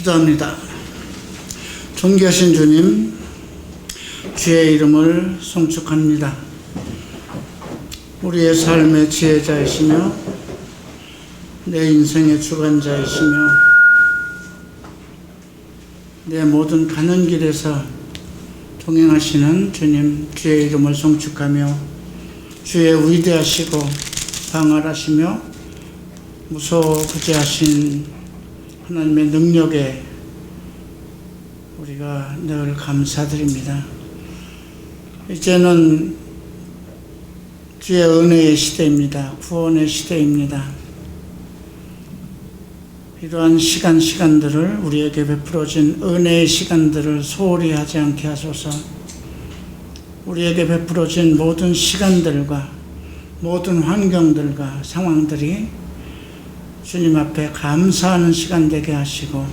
기도합니다. 존귀하신 주님, 주의 이름을 송축합니다. 우리의 삶의 지혜자이시며 내 인생의 주관자이시며 내 모든 가는 길에서 동행하시는 주님, 주의 이름을 송축하며 주의 위대하시고 방활하시며 무소부재하신 하나님의 능력에 우리가 늘 감사드립니다. 이제는 주의 은혜의 시대입니다. 구원의 시대입니다. 이러한 시간들을 우리에게 베풀어진 은혜의 시간들을 소홀히 하지 않게 하소서. 우리에게 베풀어진 모든 시간들과 모든 환경들과 상황들이 주님 앞에 감사하는 시간 되게 하시고,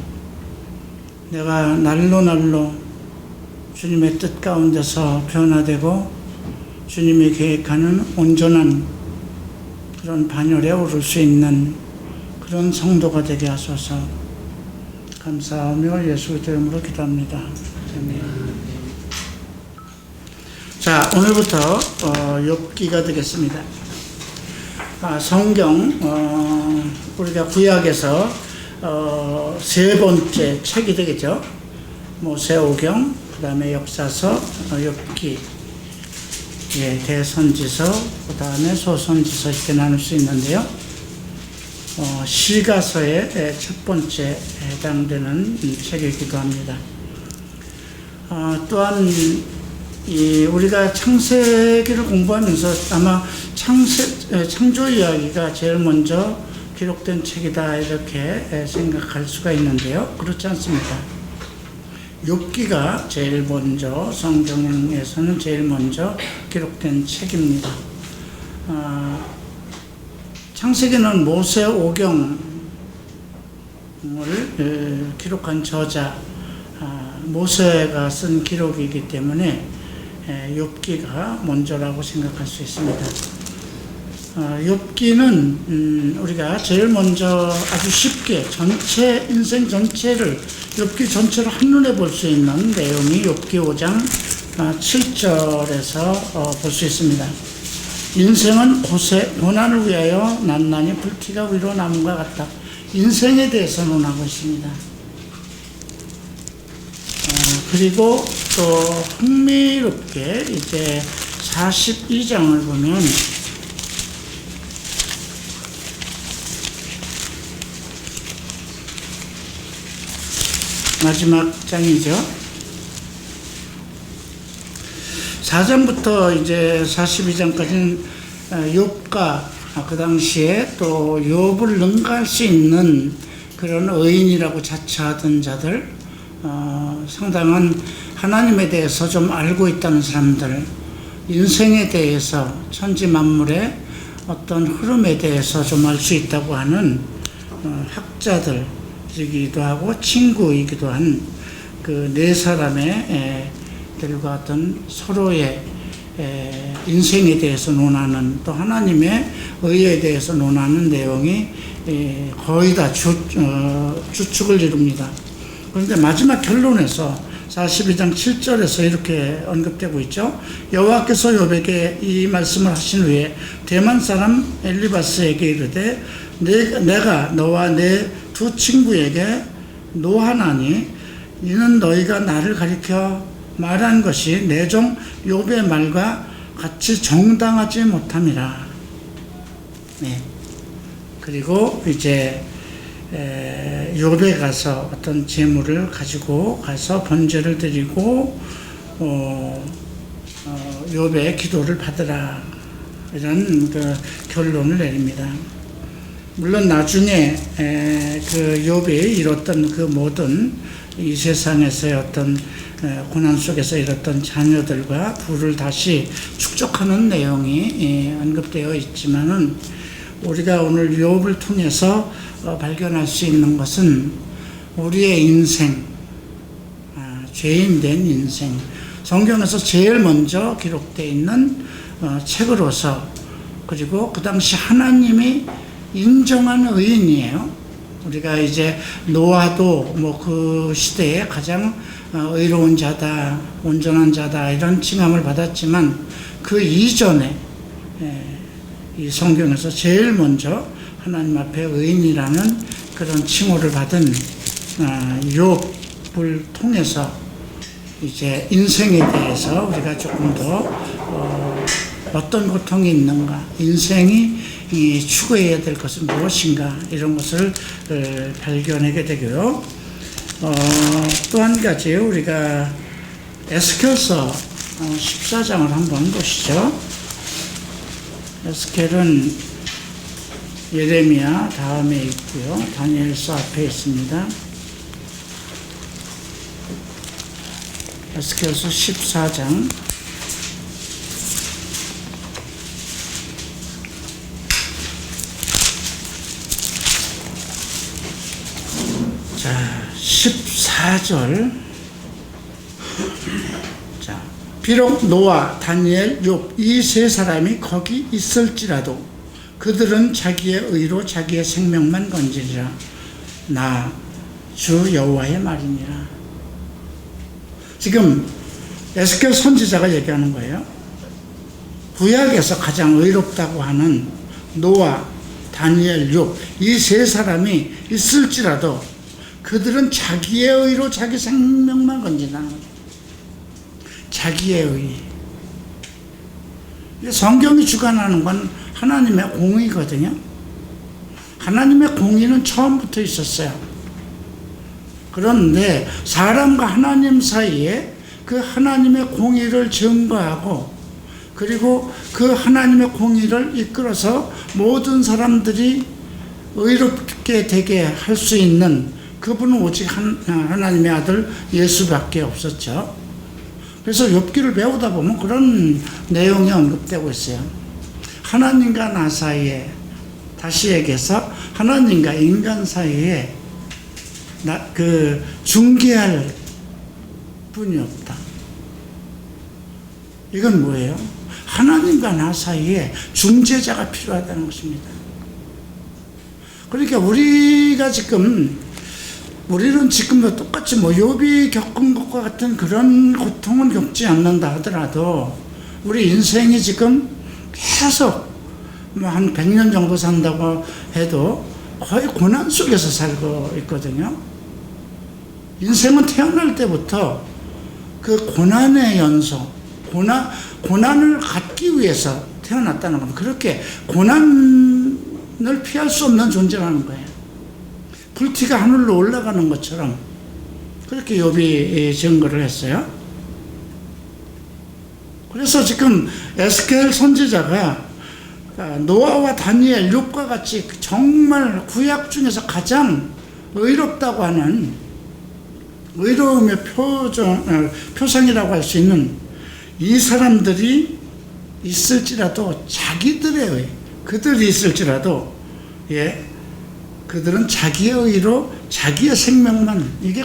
내가 날로 주님의 뜻 가운데서 변화되고 주님이 계획하는 온전한 그런 반열에 오를 수 있는 그런 성도가 되게 하소서. 감사하며 예수 이름으로 기도합니다. 아멘. 자, 오늘부터 욥기가 되겠습니다. 성경 우리가 구약에서 세 번째 책이 되겠죠. 모세오경, 그 다음에 역사서, 욥기, 대선지서, 그 다음에 소선지서 이렇게 나눌 수 있는데요. 시가서의 첫 번째 해당되는 책이기도 합니다. 또한 우리가 창세기를 공부하면서 아마 창조 이야기가 제일 먼저 기록된 책이다 이렇게 생각할 수가 있는데요. 그렇지 않습니다. 욥기가 제일 먼저, 성경에서는 제일 먼저 기록된 책입니다. 창세기는 모세오경을 기록한 저자 모세가 쓴 기록이기 때문에 욥기가 먼저라고 생각할 수 있습니다. 욥기는 우리가 제일 먼저 아주 쉽게 인생 전체를 욥기 전체를 한눈에 볼 수 있는 내용이 욥기 5장 7절에서 볼 수 있습니다. 인생은 고난을 위하여 낱낱이 불티가 위로 나무가 같다. 인생에 대해서 논하고 있습니다. 그리고 또 흥미롭게 이제 42장을 보면 마지막 장이죠. 4장부터 이제 42장까지는 욥과 그 당시에 또 욥을 능가할 수 있는 그런 의인이라고 자처하던 자들, 상당한 하나님에 대해서 좀 알고 있다는 사람들, 인생에 대해서, 천지 만물의 어떤 흐름에 대해서 좀 알 수 있다고 하는 학자들이기도 하고 친구이기도 한 그 네 사람의 들과 어떤 서로의 인생에 대해서 논하는, 또 하나님의 의에 대해서 논하는 내용이 거의 다 주축을 이룹니다. 그런데 마지막 결론에서 42장 7절에서 이렇게 언급되고 있죠. 여호와께서 욥에게 이 말씀을 하신 후에 대만 사람 엘리바스에게 이르되 내가 너와 내 두 친구에게 노하나니 이는 너희가 나를 가리켜 말한 것이 내 종 욥의 말과 같이 정당하지 못함이라. 네. 그리고 이제 욥에 가서 어떤 재물을 가지고 가서 번제를 드리고 욥의 기도를 받으라, 이런 그 결론을 내립니다. 물론 나중에 그 욥이 이뤘던 그 모든 이 세상에서의 어떤 고난 속에서 이뤘던 자녀들과 부를 다시 축적하는 내용이 언급되어 있지만은, 우리가 오늘 욥을 통해서 발견할 수 있는 것은 우리의 인생, 죄인된 인생, 성경에서 제일 먼저 기록되어 있는 책으로서, 그리고 그 당시 하나님이 인정한 의인이에요. 우리가 이제 노아도 뭐 그 시대에 가장 의로운 자다, 온전한 자다 이런 칭함을 받았지만 그 이전에 이 성경에서 제일 먼저 하나님 앞에 의인이라는 그런 칭호를 받은 욥을 통해서 이제 인생에 대해서 우리가 조금 더 어떤 고통이 있는가, 인생이 추구해야 될 것은 무엇인가 이런 것을 발견하게 되고요. 또 한 가지 우리가 에스겔서 14장을 한번 보시죠. 에스겔은 예레미야 다음에 있고요. 다니엘서 앞에 있습니다. 에스겔서 14장 자, 14절. 자, 비록 노아, 다니엘, 욥 이 세 사람이 거기 있을지라도 그들은 자기의 의로 자기의 생명만 건지리라. 나 주 여호와의 말이니라. 지금 에스겔 선지자가 얘기하는 거예요. 구약에서 가장 의롭다고 하는 노아, 다니엘, 욥 이 세 사람이 있을지라도 그들은 자기의 의로 자기 생명만 건진다는 거죠. 자기의 의. 성경이 주관하는 건 하나님의 공의거든요. 하나님의 공의는 처음부터 있었어요. 그런데 사람과 하나님 사이에 그 하나님의 공의를 증거하고 그리고 그 하나님의 공의를 이끌어서 모든 사람들이 의롭게 되게 할 수 있는 그분은 오직 하나님의 아들 예수밖에 없었죠. 그래서 욥기를 배우다 보면 그런 내용이 언급되고 있어요. 하나님과 나 사이에, 다시 얘기해서 하나님과 인간 사이에 중개할 분이 없다. 이건 뭐예요? 하나님과 나 사이에 중재자가 필요하다는 것입니다. 그러니까 우리는 지금 똑같이 욥이 겪은 것과 같은 그런 고통은 겪지 않는다 하더라도 우리 인생이 지금 계속 한 100년 정도 산다고 해도 거의 고난 속에서 살고 있거든요. 인생은 태어날 때부터 그 고난의 연속, 고난을 갖기 위해서 태어났다는 겁니다. 그렇게 고난을 피할 수 없는 존재라는 거예요. 불티가 하늘로 올라가는 것처럼 그렇게 욥이 증거를 했어요. 그래서 지금 에스겔 선지자가 노아와 다니엘, 욥과 같이 정말 구약 중에서 가장 의롭다고 하는 의로움의 표상이라고 할 수 있는 이 사람들이 있을지라도 그들이 있을지라도 그들은 자기의 의로 자기의 생명만, 이게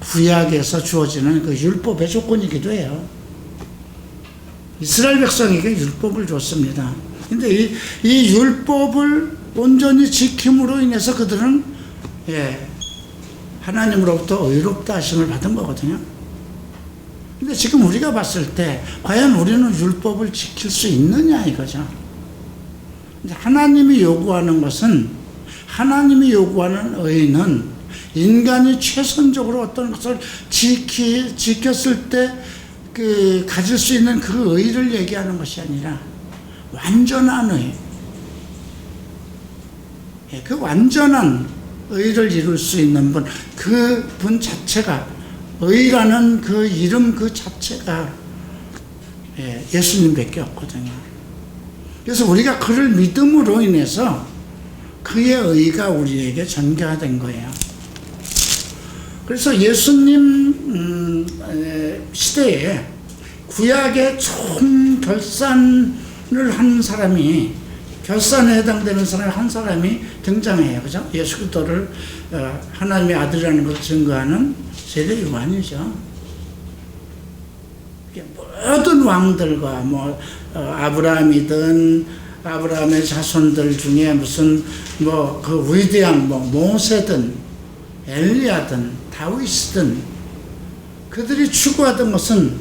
구약에서 주어지는 그 율법의 조건이기도 해요. 이스라엘 백성에게 율법을 줬습니다. 근데 이 율법을 온전히 지킴으로 인해서 그들은 하나님으로부터 의롭다 하심을 받은 거거든요. 근데 지금 우리가 봤을 때 과연 우리는 율법을 지킬 수 있느냐 이거죠. 하나님이 요구하는 것은, 하나님이 요구하는 의는 인간이 최선적으로 어떤 것을 지켰을 때 가질 수 있는 그 의를 얘기하는 것이 아니라 완전한 의, 그 완전한 의를 이룰 수 있는 분, 그 분 자체가, 의라는 그 이름 그 자체가 예수님밖에 없거든요. 그래서 우리가 그를 믿음으로 인해서 그의 의가 우리에게 전가된 거예요. 그래서 예수님 시대에 구약의 총 결산을 한 사람이, 결산에 해당되는 사람 한 사람이 등장해요. 그죠? 예수 그리스도를 하나님의 아들이라는 것을 증거하는 세례 요한이죠. 모든 왕들과 아브라함이든 아브라함의 자손들 중에 무슨 뭐 그 위대한 뭐 모세든 엘리야든 다윗이든 그들이 추구하던 것은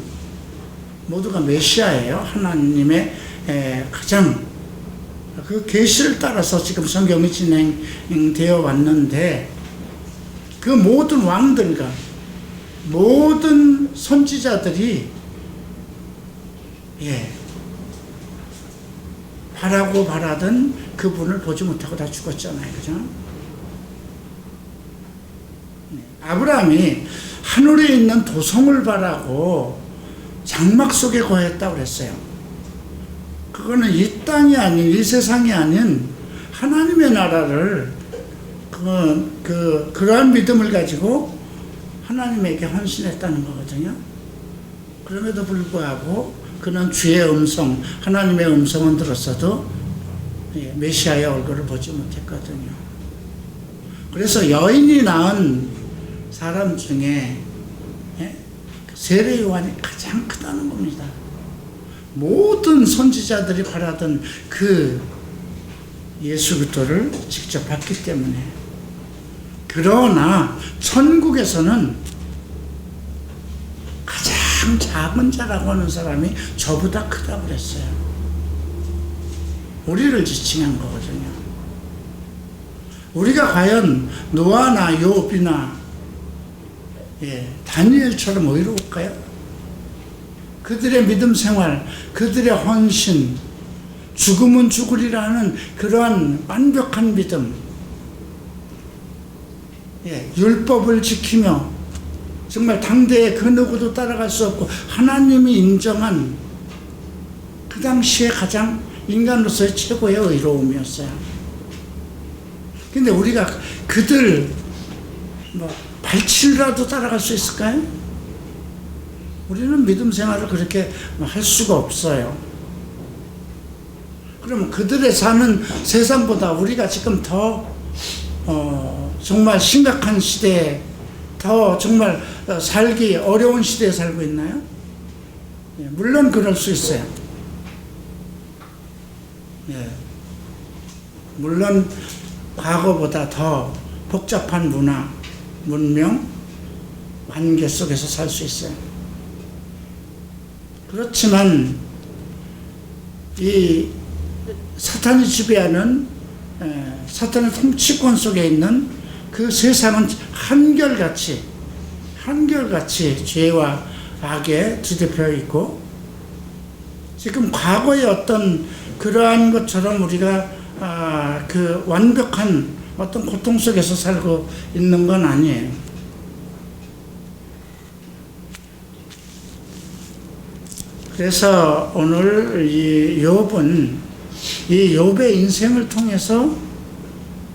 모두가 메시아예요. 하나님의 가장 그 계시를 따라서 지금 성경이 진행되어 왔는데, 그 모든 왕들과 모든 선지자들이 바라고 바라던 그분을 보지 못하고 다 죽었잖아요. 그죠? 아브라함이 하늘에 있는 도성을 바라고 장막 속에 거했다고 그랬어요. 그거는 이 땅이 아닌, 이 세상이 아닌 하나님의 나라를 그러한 믿음을 가지고 하나님에게 헌신했다는 거거든요. 그럼에도 불구하고 그는 주의 음성, 하나님의 음성은 들었어도 메시아의 얼굴을 보지 못했거든요. 그래서 여인이 낳은 사람 중에 세례 요한이 가장 크다는 겁니다. 모든 선지자들이 바라던 그 예수 그리스도를 직접 봤기 때문에. 그러나 천국에서는 가장 작은 자라고 하는 사람이 저보다 크다고 그랬어요. 우리를 지칭한 거거든요. 우리가 과연 노아나 욥이나 다니엘처럼 의로울까요? 그들의 믿음 생활, 그들의 헌신, 죽으면 죽으리라는 그러한 완벽한 믿음, 율법을 지키며 정말 당대에 그 누구도 따라갈 수 없고 하나님이 인정한 그 당시에 가장 인간으로서의 최고의 의로움이었어요. 근데 우리가 그들 발치라도 따라갈 수 있을까요? 우리는 믿음 생활을 그렇게 할 수가 없어요. 그러면 그들의 사는 세상보다 우리가 지금 더 정말 심각한 시대에, 더 정말 살기 어려운 시대에 살고 있나요? 물론 그럴 수 있어요. 물론 과거보다 더 복잡한 문화, 문명, 관계 속에서 살 수 있어요. 그렇지만 이 사탄이 지배하는 사탄의 통치권 속에 있는 그 세상은 한결같이 죄와 악에 뒤덮여 있고, 지금 과거의 어떤 그러한 것처럼 우리가 그 완벽한 어떤 고통 속에서 살고 있는 건 아니에요. 그래서 오늘 이 욥은 이 욥의 인생을 통해서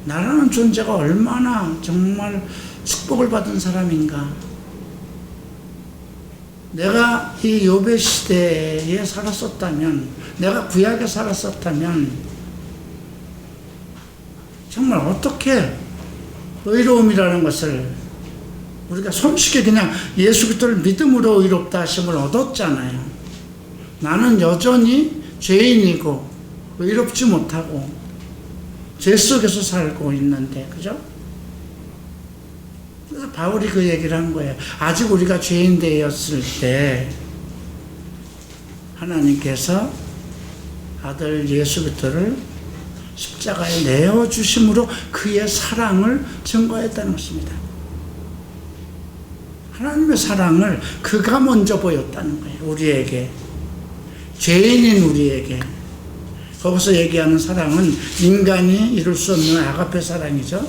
나라는 존재가 얼마나 정말 축복을 받은 사람인가. 내가 이 욥의 시대에 살았었다면, 내가 구약에 살았었다면 정말 어떻게 의로움이라는 것을 우리가 손쉽게 그냥 예수 그리스도를 믿음으로 의롭다 하심을 얻었잖아요. 나는 여전히 죄인이고 의롭지 못하고 죄 속에서 살고 있는데, 그죠? 그래서 바울이 그 얘기를 한 거예요. 아직 우리가 죄인 되었을 때 하나님께서 아들 예수 그리스도를 십자가에 내어주심으로 그의 사랑을 증거했다는 것입니다. 하나님의 사랑을 그가 먼저 보였다는 거예요. 우리에게, 죄인인 우리에게. 거기서 얘기하는 사랑은 인간이 이룰 수 없는 아가페 사랑이죠.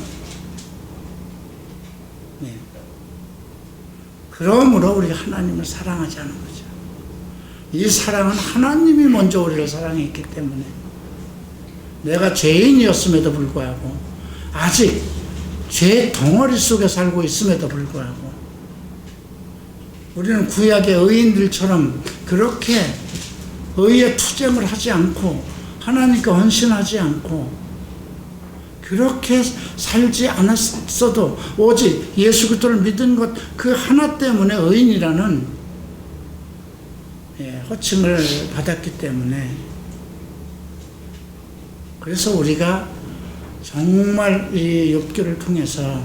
그러므로 우리가 하나님을 사랑하지 않은 거죠. 이 사랑은 하나님이 먼저 우리를 사랑했기 때문에, 내가 죄인이었음에도 불구하고, 아직 죄 덩어리 속에 살고 있음에도 불구하고, 우리는 구약의 의인들처럼 그렇게 의의 투쟁을 하지 않고 하나님께 헌신하지 않고 그렇게 살지 않았어도 오직 예수 그리스도를 믿은 것 그 하나 때문에 의인이라는 호칭을 받았기 때문에 그래서 우리가 정말 이 욥기를 통해서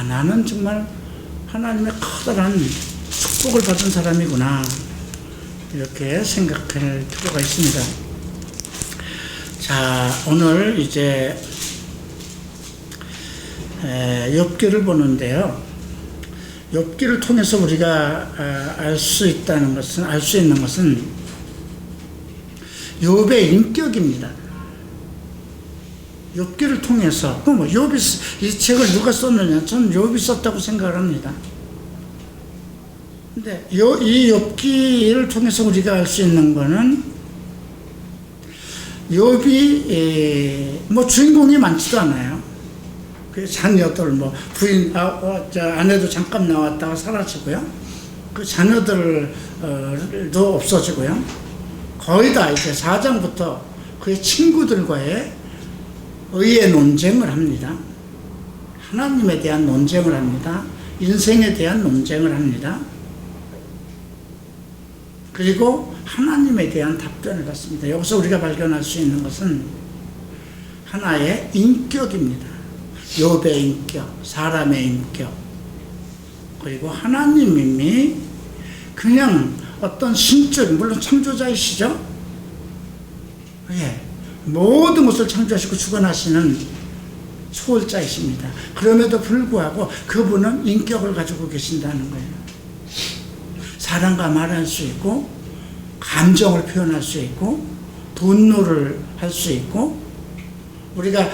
나는 정말 하나님의 커다란 축복을 받은 사람이구나, 이렇게 생각할 필요가 있습니다. 자, 오늘 이제 욥기를 보는데요. 욥기를 통해서 우리가 알 수 있는 것은 욥의 인격입니다. 욥기를 통해서, 욥이 이 책을 누가 썼느냐? 저는 욥이 썼다고 생각을 합니다. 근데 이 욥기를 통해서 우리가 알 수 있는 거는 욥이 주인공이 많지도 않아요. 그 자녀들 부인 아내도 잠깐 나왔다가 사라지고요. 그 자녀들도 없어지고요. 거의 다 이제 4장부터 그의 친구들과의 의의 논쟁을 합니다. 하나님에 대한 논쟁을 합니다. 인생에 대한 논쟁을 합니다. 그리고 하나님에 대한 답변을 받습니다. 여기서 우리가 발견할 수 있는 것은 하나의 인격입니다. 욥의 인격, 사람의 인격, 그리고 하나님이 그냥 어떤 신적, 물론 창조자이시죠. 모든 것을 창조하시고 주관하시는 초월자이십니다. 그럼에도 불구하고 그분은 인격을 가지고 계신다는 거예요. 사랑과 말할 수 있고, 감정을 표현할 수 있고, 분노를 할 수 있고, 우리가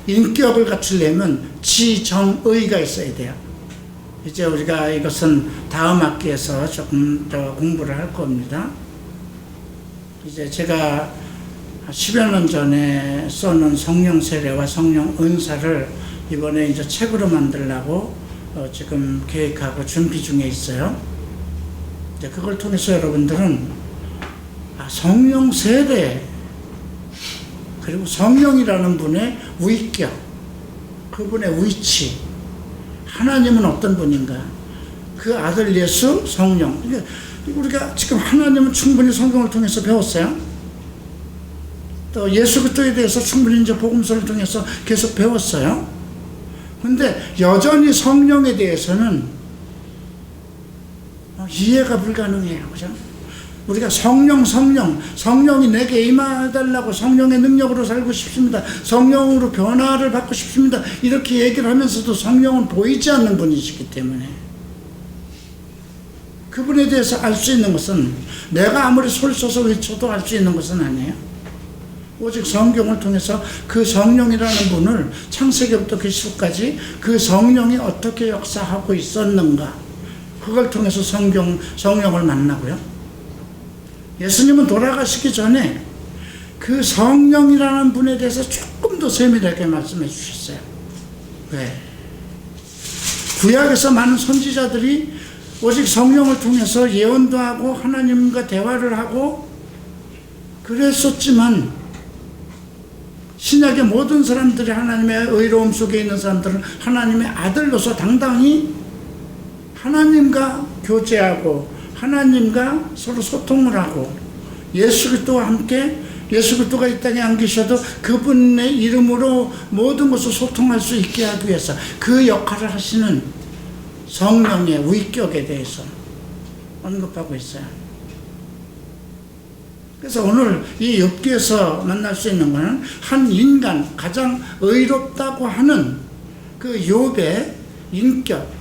인격을 갖추려면 지정의가 있어야 돼요. 이제 우리가 이것은 다음 학기에서 조금 더 공부를 할 겁니다. 이제 제가 10여 년 전에 써놓은 성령 세례와 성령 은사를 이번에 이제 책으로 만들려고 지금 계획하고 준비 중에 있어요. 이제 그걸 통해서 여러분들은 성령 세례, 그리고 성령이라는 분의 위격, 그분의 위치, 하나님은 어떤 분인가, 그 아들 예수, 성령. 우리가 지금 하나님은 충분히 성경을 통해서 배웠어요. 또 예수 그리스도에 대해서 충분히 이제 복음서를 통해서 계속 배웠어요. 근데 여전히 성령에 대해서는 이해가 불가능해요. 그죠? 우리가 성령이 내게 임하달라고, 성령의 능력으로 살고 싶습니다, 성령으로 변화를 받고 싶습니다, 이렇게 얘기를 하면서도 성령은 보이지 않는 분이시기 때문에 그분에 대해서 알 수 있는 것은, 내가 아무리 소리 써서 외쳐도 알 수 있는 것은 아니에요. 오직 성경을 통해서 그 성령이라는 분을 창세기부터 계시록까지 그 성령이 어떻게 역사하고 있었는가, 그걸 통해서 성령을 만나고요. 예수님은 돌아가시기 전에 그 성령이라는 분에 대해서 조금 더 세밀하게 말씀해 주셨어요. 왜? 구약에서 많은 선지자들이 오직 성령을 통해서 예언도 하고 하나님과 대화를 하고 그랬었지만, 신약의 모든 사람들이, 하나님의 의로움 속에 있는 사람들은 하나님의 아들로서 당당히 하나님과 교제하고 하나님과 서로 소통을 하고, 예수 그리스도와 함께, 예수 그리스도가 이 땅에 안 계셔도 그분의 이름으로 모든 것을 소통할 수 있게 하기 위해서 그 역할을 하시는 성령의 위격에 대해서 언급하고 있어요. 그래서 오늘 이 욥기에서 만날 수 있는 것은 한 인간, 가장 의롭다고 하는 그 욥의 인격,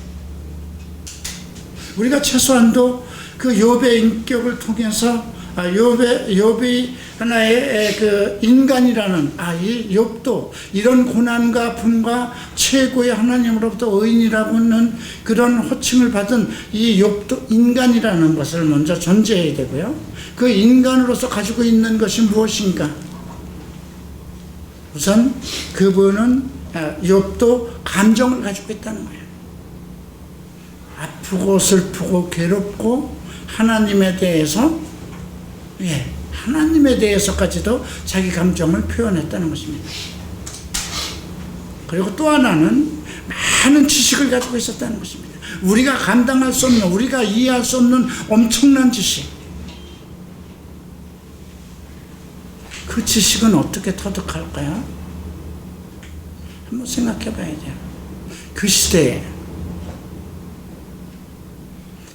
우리가 최소한도 그 욥의 인격을 통해서 욥이 하나의 그 인간이라는, 이 욥도 이런 고난과 아픔과 최고의 하나님으로부터 의인이라고 하는 그런 호칭을 받은 이 욥도 인간이라는 것을 먼저 전제해야 되고요. 그 인간으로서 가지고 있는 것이 무엇인가? 우선 그분은, 욥도 감정을 가지고 있다는 거예요. 아프고 슬프고 괴롭고 하나님에 대해서, 하나님에 대해서까지도 자기 감정을 표현했다는 것입니다. 그리고 또 하나는 많은 지식을 가지고 있었다는 것입니다. 우리가 감당할 수 없는, 우리가 이해할 수 없는 엄청난 지식, 그 지식은 어떻게 터득할까요? 한번 생각해 봐야 돼요. 그 시대에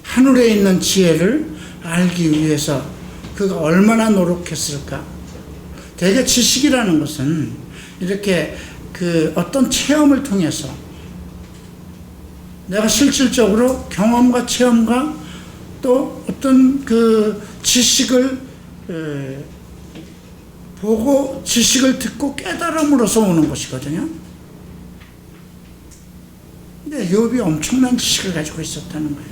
하늘에 있는 지혜를 알기 위해서 그가 얼마나 노력했을까? 대개 지식이라는 것은 이렇게 그 어떤 체험을 통해서 내가 실질적으로 경험과 체험과 또 어떤 그 지식을 보고 지식을 듣고 깨달음으로써 오는 것이거든요. 근데 욥이 엄청난 지식을 가지고 있었다는 거예요.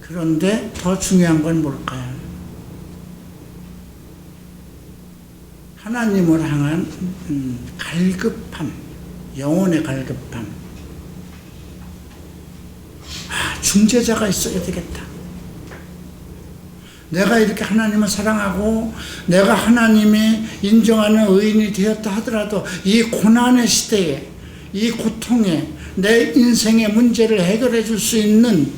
그런데 더 중요한 건 뭘까요? 하나님을 향한 갈급함, 영혼의 갈급함. 중재자가 있어야 되겠다. 내가 이렇게 하나님을 사랑하고 내가 하나님이 인정하는 의인이 되었다 하더라도 이 고난의 시대에, 이 고통에 내 인생의 문제를 해결해 줄 수 있는,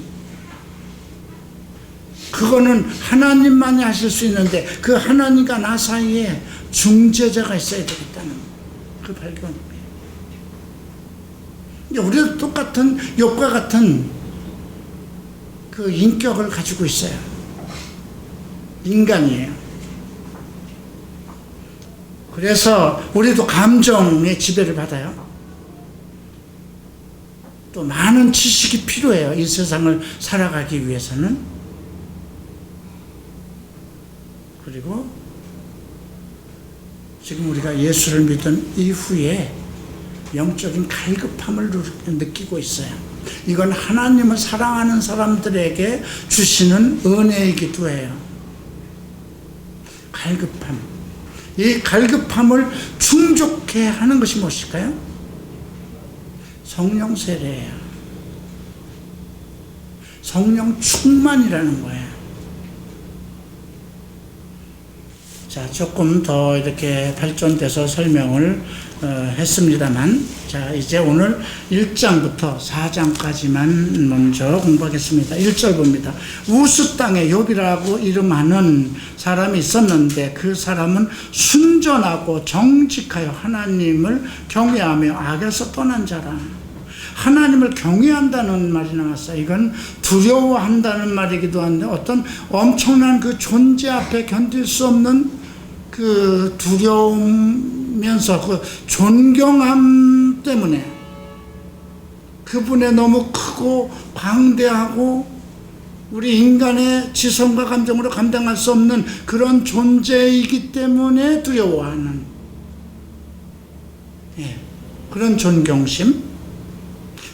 그거는 하나님만이 하실 수 있는데 그 하나님과 나 사이에 중재자가 있어야 되겠다는 그 발견이에요. 우리도 똑같은 욥과 같은 그 인격을 가지고 있어요. 인간이에요. 그래서 우리도 감정의 지배를 받아요. 또 많은 지식이 필요해요. 이 세상을 살아가기 위해서는. 그리고 지금 우리가 예수를 믿은 이후에 영적인 갈급함을 느끼고 있어요. 이건 하나님을 사랑하는 사람들에게 주시는 은혜이기도 해요. 갈급함. 이 갈급함을 충족해 하는 것이 무엇일까요? 성령 세례예요. 성령 충만이라는 거예요. 자, 조금 더 이렇게 발전돼서 설명을 했습니다만, 자, 이제 오늘 1장부터 4장까지만 먼저 공부하겠습니다. 1절 봅니다. 우스 땅에 욥이라고 이름하는 사람이 있었는데 그 사람은 순전하고 정직하여 하나님을 경외하며 악에서 떠난 자라. 하나님을 경외한다는 말이 나왔어요. 이건 두려워한다는 말이기도 한데 어떤 엄청난 그 존재 앞에 견딜 수 없는 그 두려우면서 그 존경함 때문에 그분의 너무 크고 광대하고 우리 인간의 지성과 감정으로 감당할 수 없는 그런 존재이기 때문에 두려워하는, 그런 존경심.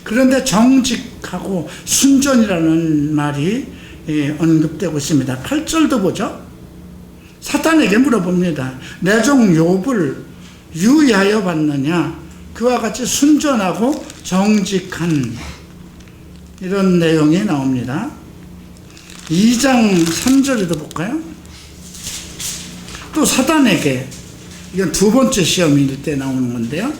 그런데 정직하고 순전이라는 말이 언급되고 있습니다. 8절도 보죠. 사탄에게 물어봅니다. 내 종 욥을 유의하여 봤느냐? 그와 같이 순전하고 정직한, 이런 내용이 나옵니다. 2장 3절에도 볼까요? 또 사탄에게, 이건 두 번째 시험일 때 나오는 건데요.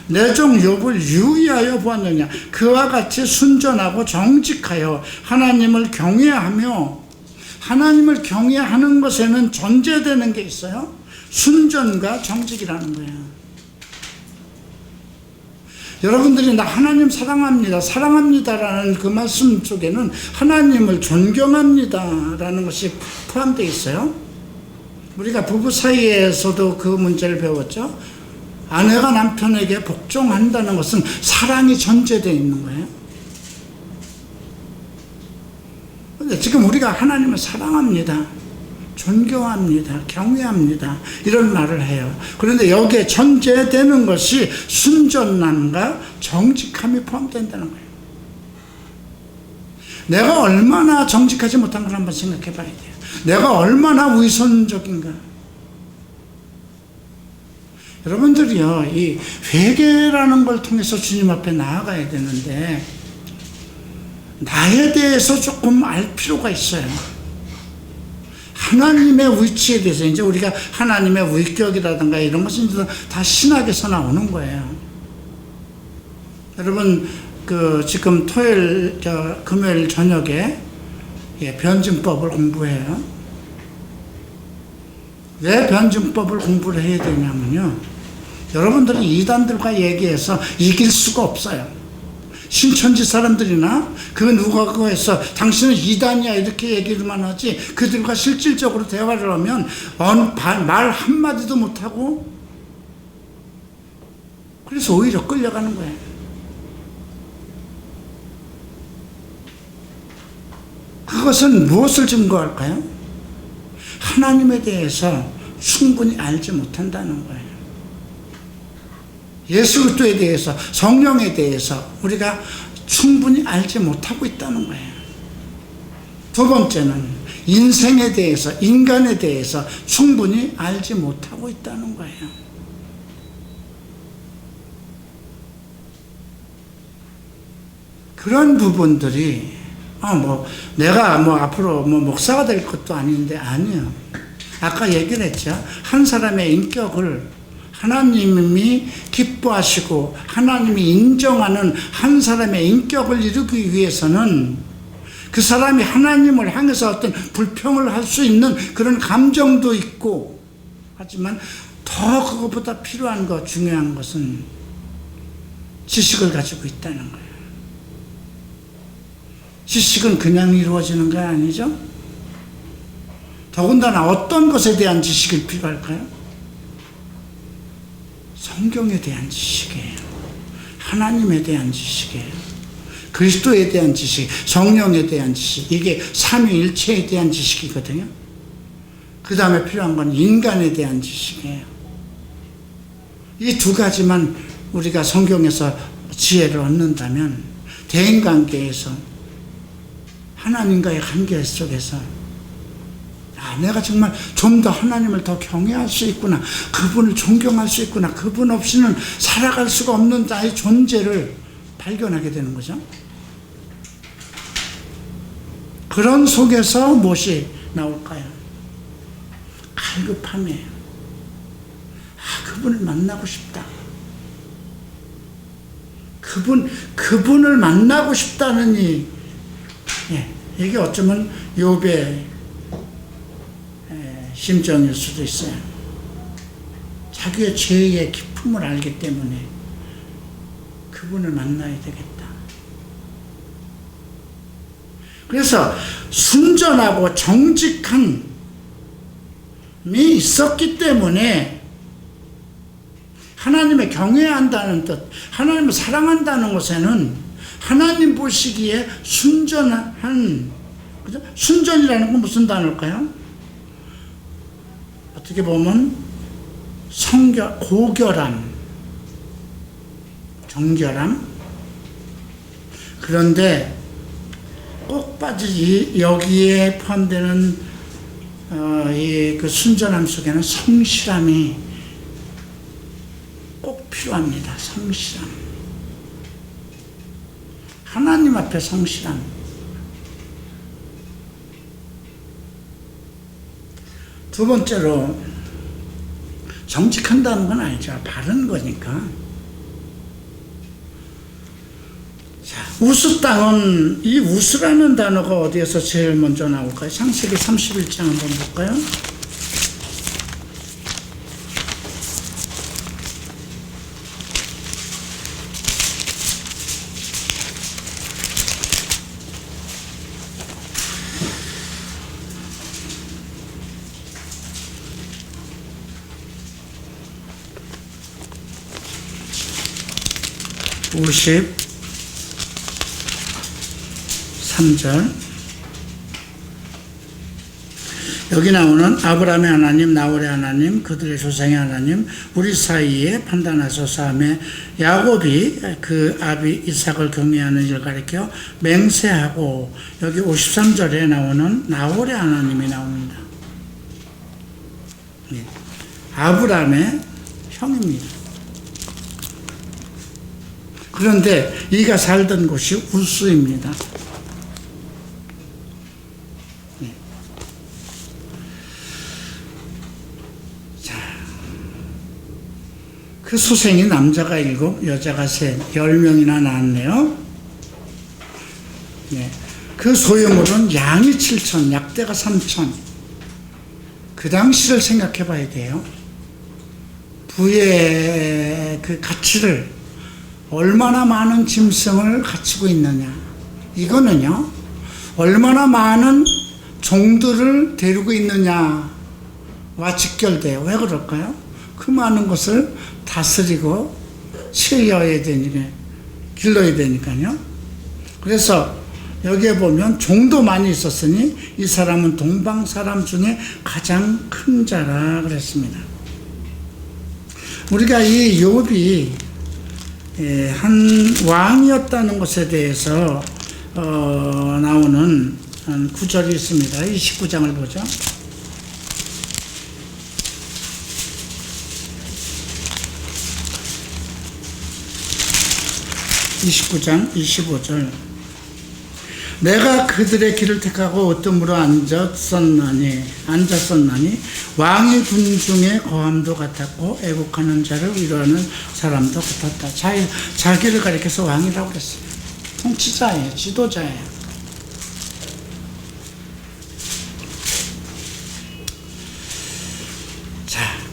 내 종 욥을 유의하여 보았느냐? 그와 같이 순전하고 정직하여 하나님을 경외하며, 하나님을 경외하는 것에는 전제되는 게 있어요. 순전과 정직이라는 거예요. 여러분들이 나 하나님 사랑합니다, 사랑합니다라는 그 말씀 속에는 하나님을 존경합니다라는 것이 포함되어 있어요. 우리가 부부 사이에서도 그 문제를 배웠죠. 아내가 남편에게 복종한다는 것은 사랑이 전제되어 있는 거예요. 근데 지금 우리가 하나님을 사랑합니다, 존경합니다, 경외합니다, 이런 말을 해요. 그런데 여기에 전제되는 것이 순전함과 정직함이 포함된다는 거예요. 내가 얼마나 정직하지 못한 걸 한번 생각해 봐야 돼요. 내가 얼마나 위선적인가. 여러분들이요, 이 회개라는 걸 통해서 주님 앞에 나아가야 되는데 나에 대해서 조금 알 필요가 있어요. 하나님의 위치에 대해서, 이제 우리가 하나님의 위격이라든가 이런 것은 다 신학에서 나오는 거예요. 여러분, 지금 금요일 저녁에 변증법을 공부해요. 왜 변증법을 공부를 해야 되냐면요, 여러분들은 이단들과 얘기해서 이길 수가 없어요. 신천지 사람들이나 그 누가 그거에서 당신은 이단이야 이렇게 얘기를만 하지, 그들과 실질적으로 대화를 하면 말 한마디도 못하고, 그래서 오히려 끌려가는 거예요. 그것은 무엇을 증거할까요? 하나님에 대해서 충분히 알지 못한다는 거예요. 예수 그리스도에 대해서, 성령에 대해서 우리가 충분히 알지 못하고 있다는 거예요. 두 번째는 인생에 대해서, 인간에 대해서 충분히 알지 못하고 있다는 거예요. 그런 부분들이 내가 앞으로 목사가 될 것도 아닌데, 아니요. 아까 얘기를 했죠. 한 사람의 인격을 하나님이 기뻐하시고 하나님이 인정하는 한 사람의 인격을 이루기 위해서는 그 사람이 하나님을 향해서 어떤 불평을 할 수 있는 그런 감정도 있고, 하지만 더 그것보다 필요한 것, 중요한 것은 지식을 가지고 있다는 거예요. 지식은 그냥 이루어지는 거 아니죠? 더군다나 어떤 것에 대한 지식이 필요할까요? 성경에 대한 지식이에요. 하나님에 대한 지식이에요. 그리스도에 대한 지식, 성령에 대한 지식, 이게 삼위일체에 대한 지식이거든요. 그 다음에 필요한 건 인간에 대한 지식이에요. 이 두 가지만 우리가 성경에서 지혜를 얻는다면 대인관계에서, 하나님과의 관계 속에서 내가 정말 좀 더 하나님을 더 경외할 수 있구나, 그분을 존경할 수 있구나, 그분 없이는 살아갈 수가 없는 나의 존재를 발견하게 되는 거죠. 그런 속에서 무엇이 나올까요? 갈급함이에요. 그분을 만나고 싶다. 그분을 만나고 싶다는 이게 어쩌면 욥의 심정일 수도 있어요. 자기의 죄의 깊음을 알기 때문에 그분을 만나야 되겠다. 그래서 순전하고 정직함이 있었기 때문에 하나님을 경외한다는 뜻, 하나님을 사랑한다는 것에는 하나님 보시기에 순전한, 그죠? 순전이라는 건 무슨 단어일까요? 어떻게 보면 고결함, 정결함. 그런데 꼭 빠지지, 여기에 포함되는 그 순전함 속에는 성실함이 꼭 필요합니다. 성실함. 하나님 앞에 성실함. 두 번째로, 정직한다는 건 아니죠. 바른 거니까. 자, 우스 땅은, 이 우스라는 단어가 어디에서 제일 먼저 나올까요? 창세기 31장 한번 볼까요? (53절) 여기 나오는 아브라함의 하나님, 나홀의 하나님, 그들의 조상의 하나님, 우리 사이에 판단하소서 하며 야곱이 그 아비 이삭을 경외하는 일을 가리켜 맹세하고, 여기 53절에 나오는 나홀의 하나님이 나옵니다. 아브라함의 형입니다. 그런데 이가 살던 곳이 우스입니다. 자, 그 수생이 남자가 7, 여자가 3, 10명이나 낳았네요. 그 소유물은 양이 7,000, 약대가 3,000. 그 당시를 생각해 봐야 돼요. 부의 그 가치를 얼마나 많은 짐승을 갖추고 있느냐. 이거는요, 얼마나 많은 종들을 데리고 있느냐와 직결돼요. 왜 그럴까요? 그 많은 것을 다스리고 치어야 되니까, 길러야 되니까요. 그래서 여기에 보면 종도 많이 있었으니 이 사람은 동방 사람 중에 가장 큰 자라 그랬습니다. 우리가 이 욥이 한 왕이었다는 것에 대해서 나오는 구절이 있습니다. 29장을 보죠. 29장 25절. 내가 그들의 길을 택하고 어둠으로 앉았었나니 왕의 군중의 거함도 같았고 애국하는 자를 위로하는 사람도 같았다. 자기를 가리켜서 왕이라고 그랬어요. 통치자예요. 지도자예요.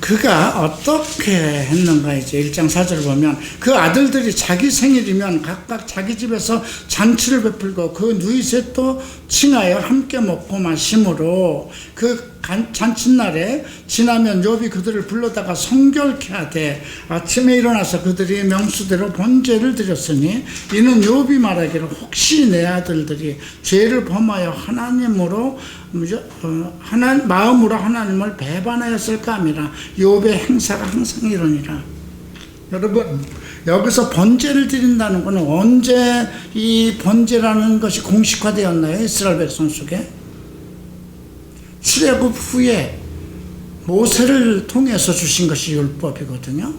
그가 어떻게 했는가, 이제 1장 4절을 보면, 그 아들들이 자기 생일이면 각각 자기 집에서 잔치를 베풀고 그 누이셋도 칭하여 함께 먹고 마심으로 그 잔칫날에 지나면 욥이 그들을 불러다가 성결케 하되 아침에 일어나서 그들이 명수대로 번제를 드렸으니 이는 욥이 말하기를 혹시 내 아들들이 죄를 범하여 하나님으로 마음으로 하나님을 배반하였을까 함이라. 욥의 행사가 항상 이러니라. 여러분, 여기서 번제를 드린다는 것은 언제 이 번제라는 것이 공식화되었나요? 이스라엘 백성 속에 출애굽 후에 모세를 통해서 주신 것이 율법이거든요.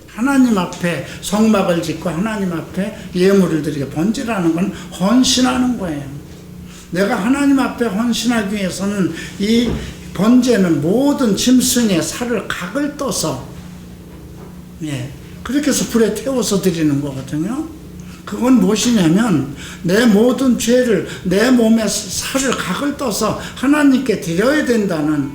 하나님 앞에 성막을 짓고 하나님 앞에 예물을 드리게, 번제라는 건 헌신하는 거예요. 내가 하나님 앞에 헌신하기 위해서는 이 번제는 모든 짐승의 살을 각을 떠서 그렇게 해서 불에 태워서 드리는 거거든요. 그건 무엇이냐면 내 모든 죄를, 내 몸의 살을 각을 떠서 하나님께 드려야 된다는,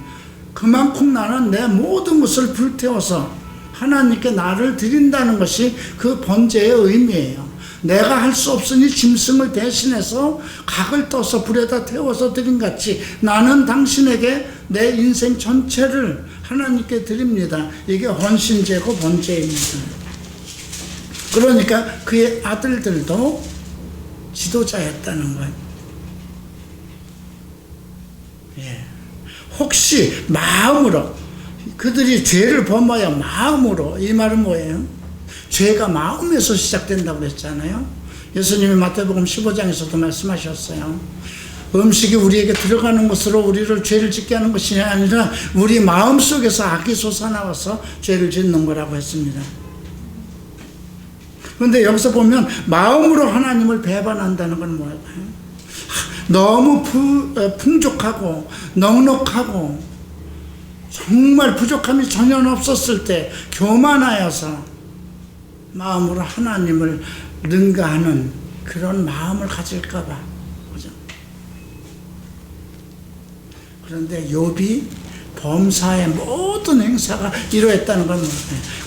그만큼 나는 내 모든 것을 불태워서 하나님께 나를 드린다는 것이 그 번제의 의미예요. 내가 할 수 없으니 짐승을 대신해서 각을 떠서 불에다 태워서 드린 같이 나는 당신에게 내 인생 전체를 하나님께 드립니다. 이게 헌신제고 번제입니다. 그러니까 그의 아들들도 지도자였다는 거예요. 혹시 마음으로, 그들이 죄를 범하여 마음으로, 이 말은 뭐예요? 죄가 마음에서 시작된다고 그랬잖아요. 예수님이 마태복음 15장에서도 말씀하셨어요. 음식이 우리에게 들어가는 것으로 우리를 죄를 짓게 하는 것이 아니라 우리 마음속에서 악이 솟아나와서 죄를 짓는 거라고 했습니다. 그런데 여기서 보면 마음으로 하나님을 배반한다는 건 뭐예요? 너무 풍족하고 넉넉하고 정말 부족함이 전혀 없었을 때 교만하여서 마음으로 하나님을 능가하는 그런 마음을 가질까 봐. 그죠? 그런데 욥이 범사의 모든 행사가 이루어졌다는 건 뭐예요?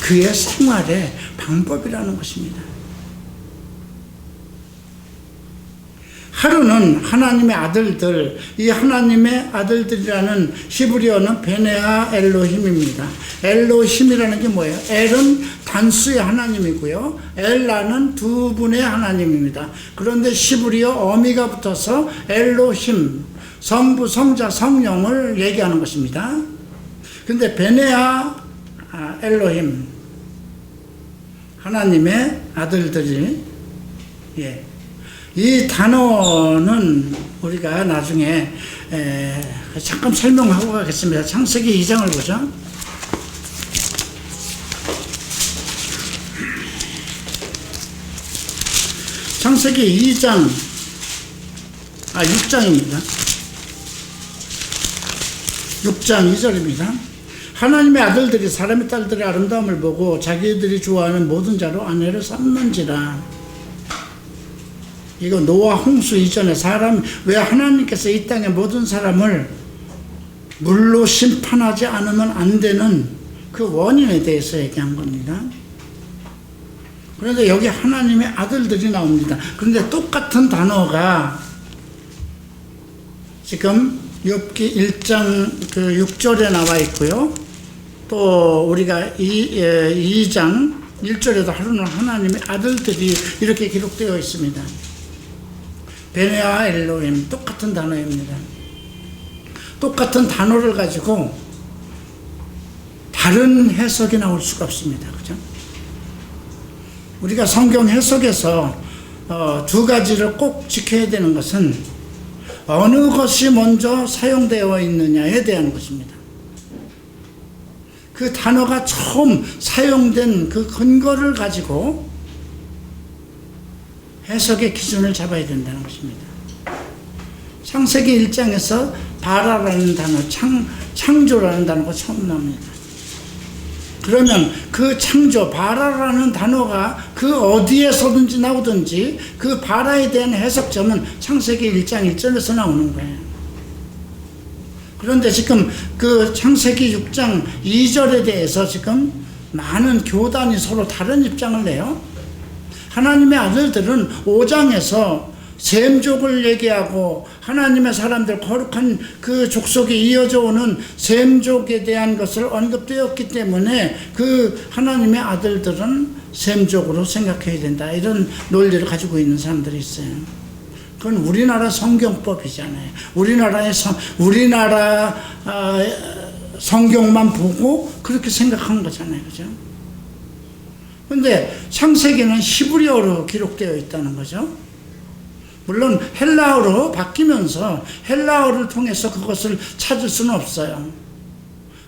그의 생활의 방법이라는 것입니다. 하루는 하나님의 아들들, 이 하나님의 아들들이라는 히브리어는 베네아 엘로힘입니다. 엘로힘이라는 게 뭐예요? 엘은 단수의 하나님이고요, 엘라는 두 분의 하나님입니다. 그런데 히브리어 어미가 붙어서 엘로힘, 성부, 성자, 성령을 얘기하는 것입니다. 근데 베네아 엘로힘, 하나님의 아들들이, 이 단어는 우리가 나중에 잠깐 설명하고 가겠습니다. 창세기 2장을 보죠. 창세기 6장입니다. 6장 2절입니다. 하나님의 아들들이 사람의 딸들의 아름다움을 보고 자기들이 좋아하는 모든 자로 아내를 삼는지라. 이거 노아 홍수 이전에 왜 하나님께서 이 땅의 모든 사람을 물로 심판하지 않으면 안 되는 그 원인에 대해서 얘기한 겁니다. 그런데 여기 하나님의 아들들이 나옵니다. 그런데 똑같은 단어가 지금 욥기 1장 그 6절에 나와 있고요. 또 우리가 2장 1절에도 하나님의 아들들이 이렇게 기록되어 있습니다. 베네아 엘로힘, 똑같은 단어입니다. 똑같은 단어를 가지고 다른 해석이 나올 수가 없습니다. 그죠? 우리가 성경 해석에서 두 가지를 꼭 지켜야 되는 것은 어느 것이 먼저 사용되어 있느냐에 대한 것입니다. 그 단어가 처음 사용된 그 근거를 가지고 해석의 기준을 잡아야 된다는 것입니다. 창세기 1장에서 바라라는 단어, 창조라는 단어가 처음 나옵니다. 그러면 그 창조, 바라라는 단어가 그 어디에서든지 나오든지 그 바라에 대한 해석점은 창세기 1장 1절에서 나오는 거예요. 그런데 지금 그 창세기 6장 2절에 대해서 지금 많은 교단이 서로 다른 입장을 내요. 하나님의 아들들은 5장에서 셈족을 얘기하고 하나님의 사람들 거룩한 그 족속이 이어져 오는 셈족에 대한 것을 언급되었기 때문에 그 하나님의 아들들은 셈족으로 생각해야 된다, 이런 논리를 가지고 있는 사람들이 있어요. 그건 우리나라 성경법이잖아요. 우리나라 성경만 보고 그렇게 생각한 거잖아요. 그죠? 근데 창세기는 히브리어로 기록되어 있다는 거죠. 물론 헬라어로 바뀌면서 헬라어를 통해서 그것을 찾을 수는 없어요.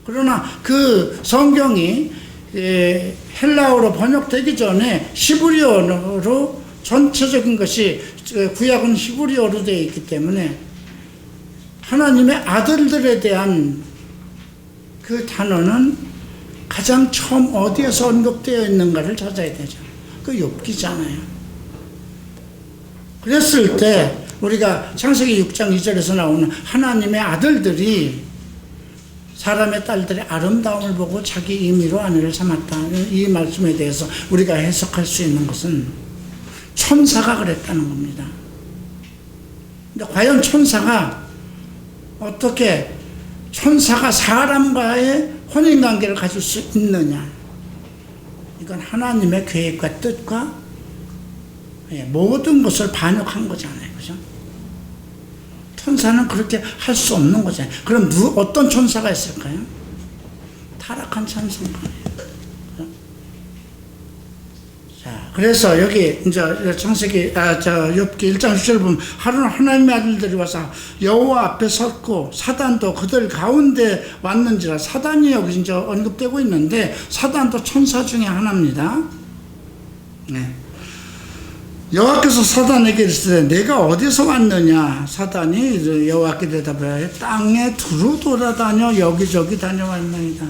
그러나 그 성경이 헬라어로 번역되기 전에 히브리어로 전체적인 것이, 구약은 히브리어로 되어 있기 때문에 하나님의 아들들에 대한 그 단어는 가장 처음 어디에서 언급되어 있는가를 찾아야 되죠. 그 욥기잖아요. 그랬을 때 우리가 창세기 6장 2절에서 나오는 하나님의 아들들이 사람의 딸들의 아름다움을 보고 자기 임의로 아내를 삼았다, 이 말씀에 대해서 우리가 해석할 수 있는 것은 천사가 그랬다는 겁니다. 근데 과연 천사가 어떻게 천사가 사람과의 혼인관계를 가질 수 있느냐, 이건 하나님의 계획과 뜻과 모든 것을 반영한 거잖아요. 그죠? 천사는 그렇게 할 수 없는 거잖아요. 그럼 어떤 천사가 있을까요? 타락한 천사가. 자, 그래서 여기 이제 창세기 욥기 1장 10절 보면 하나님의 아들들이 와서 여호와 앞에 섰고 사단도 그들 가운데 왔는지라. 사단이 여기 이제 언급되고 있는데 사단도 천사 중에 하나입니다. 네. 여호와께서 사단에게 이르시되 내가 어디서 왔느냐. 사단이 여호와께 대답하여 땅에 두루 돌아다녀 여기저기 다녀왔나이다.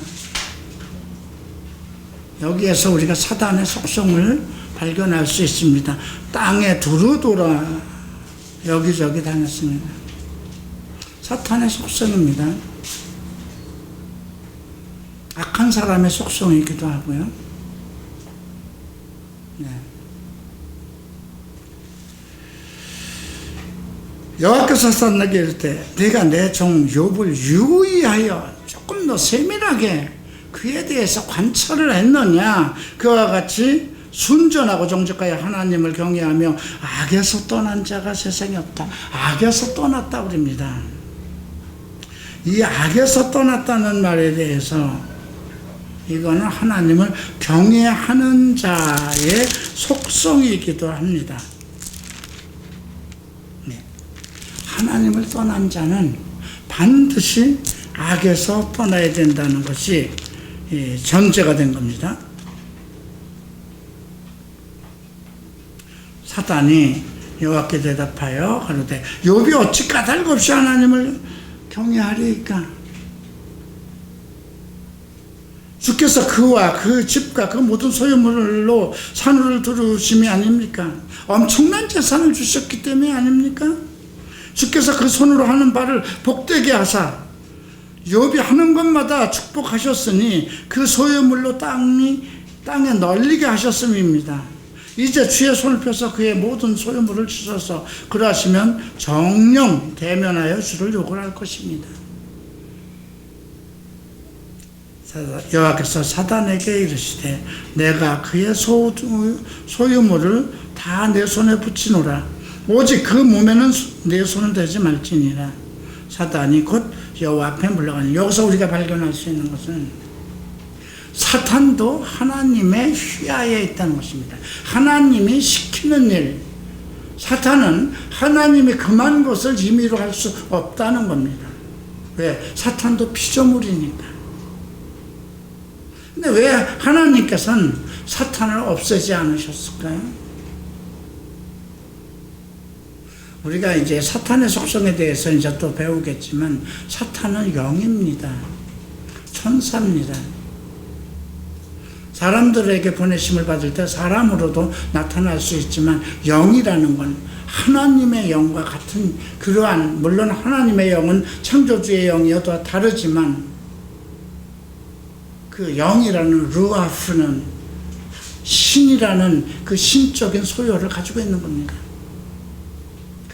여기에서 우리가 사단의 속성을 발견할 수 있습니다. 땅에 두루 돌아 여기저기 다녔습니다. 사탄의 속성입니다. 악한 사람의 속성이기도 하고요. 네. 여호와께서 사단에게 이르되 내가 내 종 욥을 유의하여 조금 더 세밀하게 그에 대해서 관찰을 했느냐. 그와 같이 순전하고 정직하여 하나님을 경외하며 악에서 떠난 자가 세상에 없다. 악에서 떠났다 그럽니다. 이 악에서 떠났다는 말에 대해서 이거는 하나님을 경외하는 자의 속성이기도 합니다. 하나님을 떠난 자는 반드시 악에서 떠나야 된다는 것이 전제가 된 겁니다. 사단이 여호와께 대답하여 가로되 욥이 어찌 까닭 없이 하나님을 경외하리이까. 주께서 그와 그 집과 그 모든 소유물로 산후를 두르심이 아닙니까? 엄청난 재산을 주셨기 때문에 아닙니까? 주께서 그 손으로 하는 바를 복되게 하사 욥이 하는 것마다 축복하셨으니 그 소유물로 땅에 널리게 하셨음입니다. 이제 주의 손을 펴서 그의 모든 소유물을 주셔서 그러하시면 정령 대면하여 주를 요구할 것입니다. 여호와께서 사단에게 이르시되 내가 그의 소유물을 다 내 손에 붙이노라. 오직 그 몸에는 내 손을 대지 말지니라. 사단이 곧 여호와 앞에 물러가니, 여기서 우리가 발견할 수 있는 것은 사탄도 하나님의 휘하에 있다는 것입니다. 하나님이 시키는 일, 사탄은 하나님이 금한 것을 임의로 할 수 없다는 겁니다. 왜? 사탄도 피조물이니까. 근데 왜 하나님께서는 사탄을 없애지 않으셨을까요? 우리가 이제 사탄의 속성에 대해서 이제 또 배우겠지만, 사탄은 영입니다. 천사입니다. 사람들에게 보내심을 받을 때 사람으로도 나타날 수 있지만, 영이라는 건 하나님의 영과 같은 그러한, 물론 하나님의 영은 창조주의 영이어도 다르지만, 그 영이라는 루아프는 신이라는 그 신적인 소유를 가지고 있는 겁니다.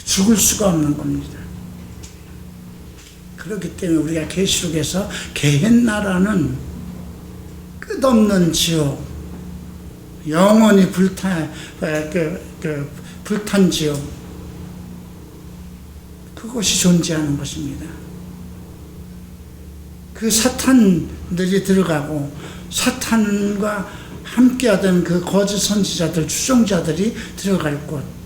죽을 수가 없는 겁니다. 그렇기 때문에 우리가 계시록에서 게헨나라는 끝없는 지옥, 영원히 불탄 지옥, 그것이 존재하는 것입니다. 그 사탄들이 들어가고 사탄과 함께하던 그 거짓 선지자들, 추종자들이 들어갈 곳,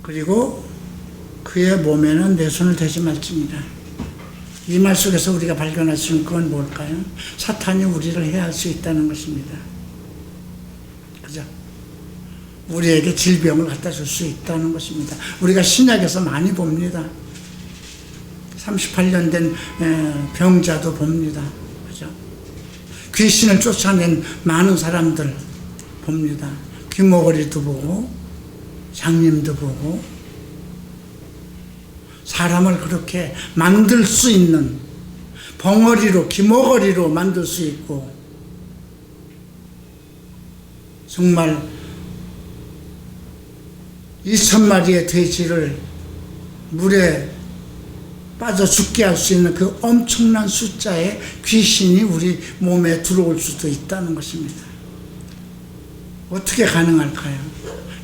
그리고 그의 몸에는 내 손을 대지 말지니라. 이 말 속에서 우리가 발견할 수 있는 건 뭘까요? 사탄이 우리를 해할 수 있다는 것입니다. 그죠? 우리에게 질병을 갖다 줄 수 있다는 것입니다. 우리가 신약에서 많이 봅니다. 38년 된 병자도 봅니다. 그죠? 귀신을 쫓아낸 많은 사람들 봅니다. 귀머거리도 보고 장님도 보고, 사람을 그렇게 만들 수 있는, 벙어리로 귀머거리로 만들 수 있고, 정말 2,000마리의 돼지를 물에 빠져 죽게 할 수 있는 그 엄청난 숫자의 귀신이 우리 몸에 들어올 수도 있다는 것입니다. 어떻게 가능할까요?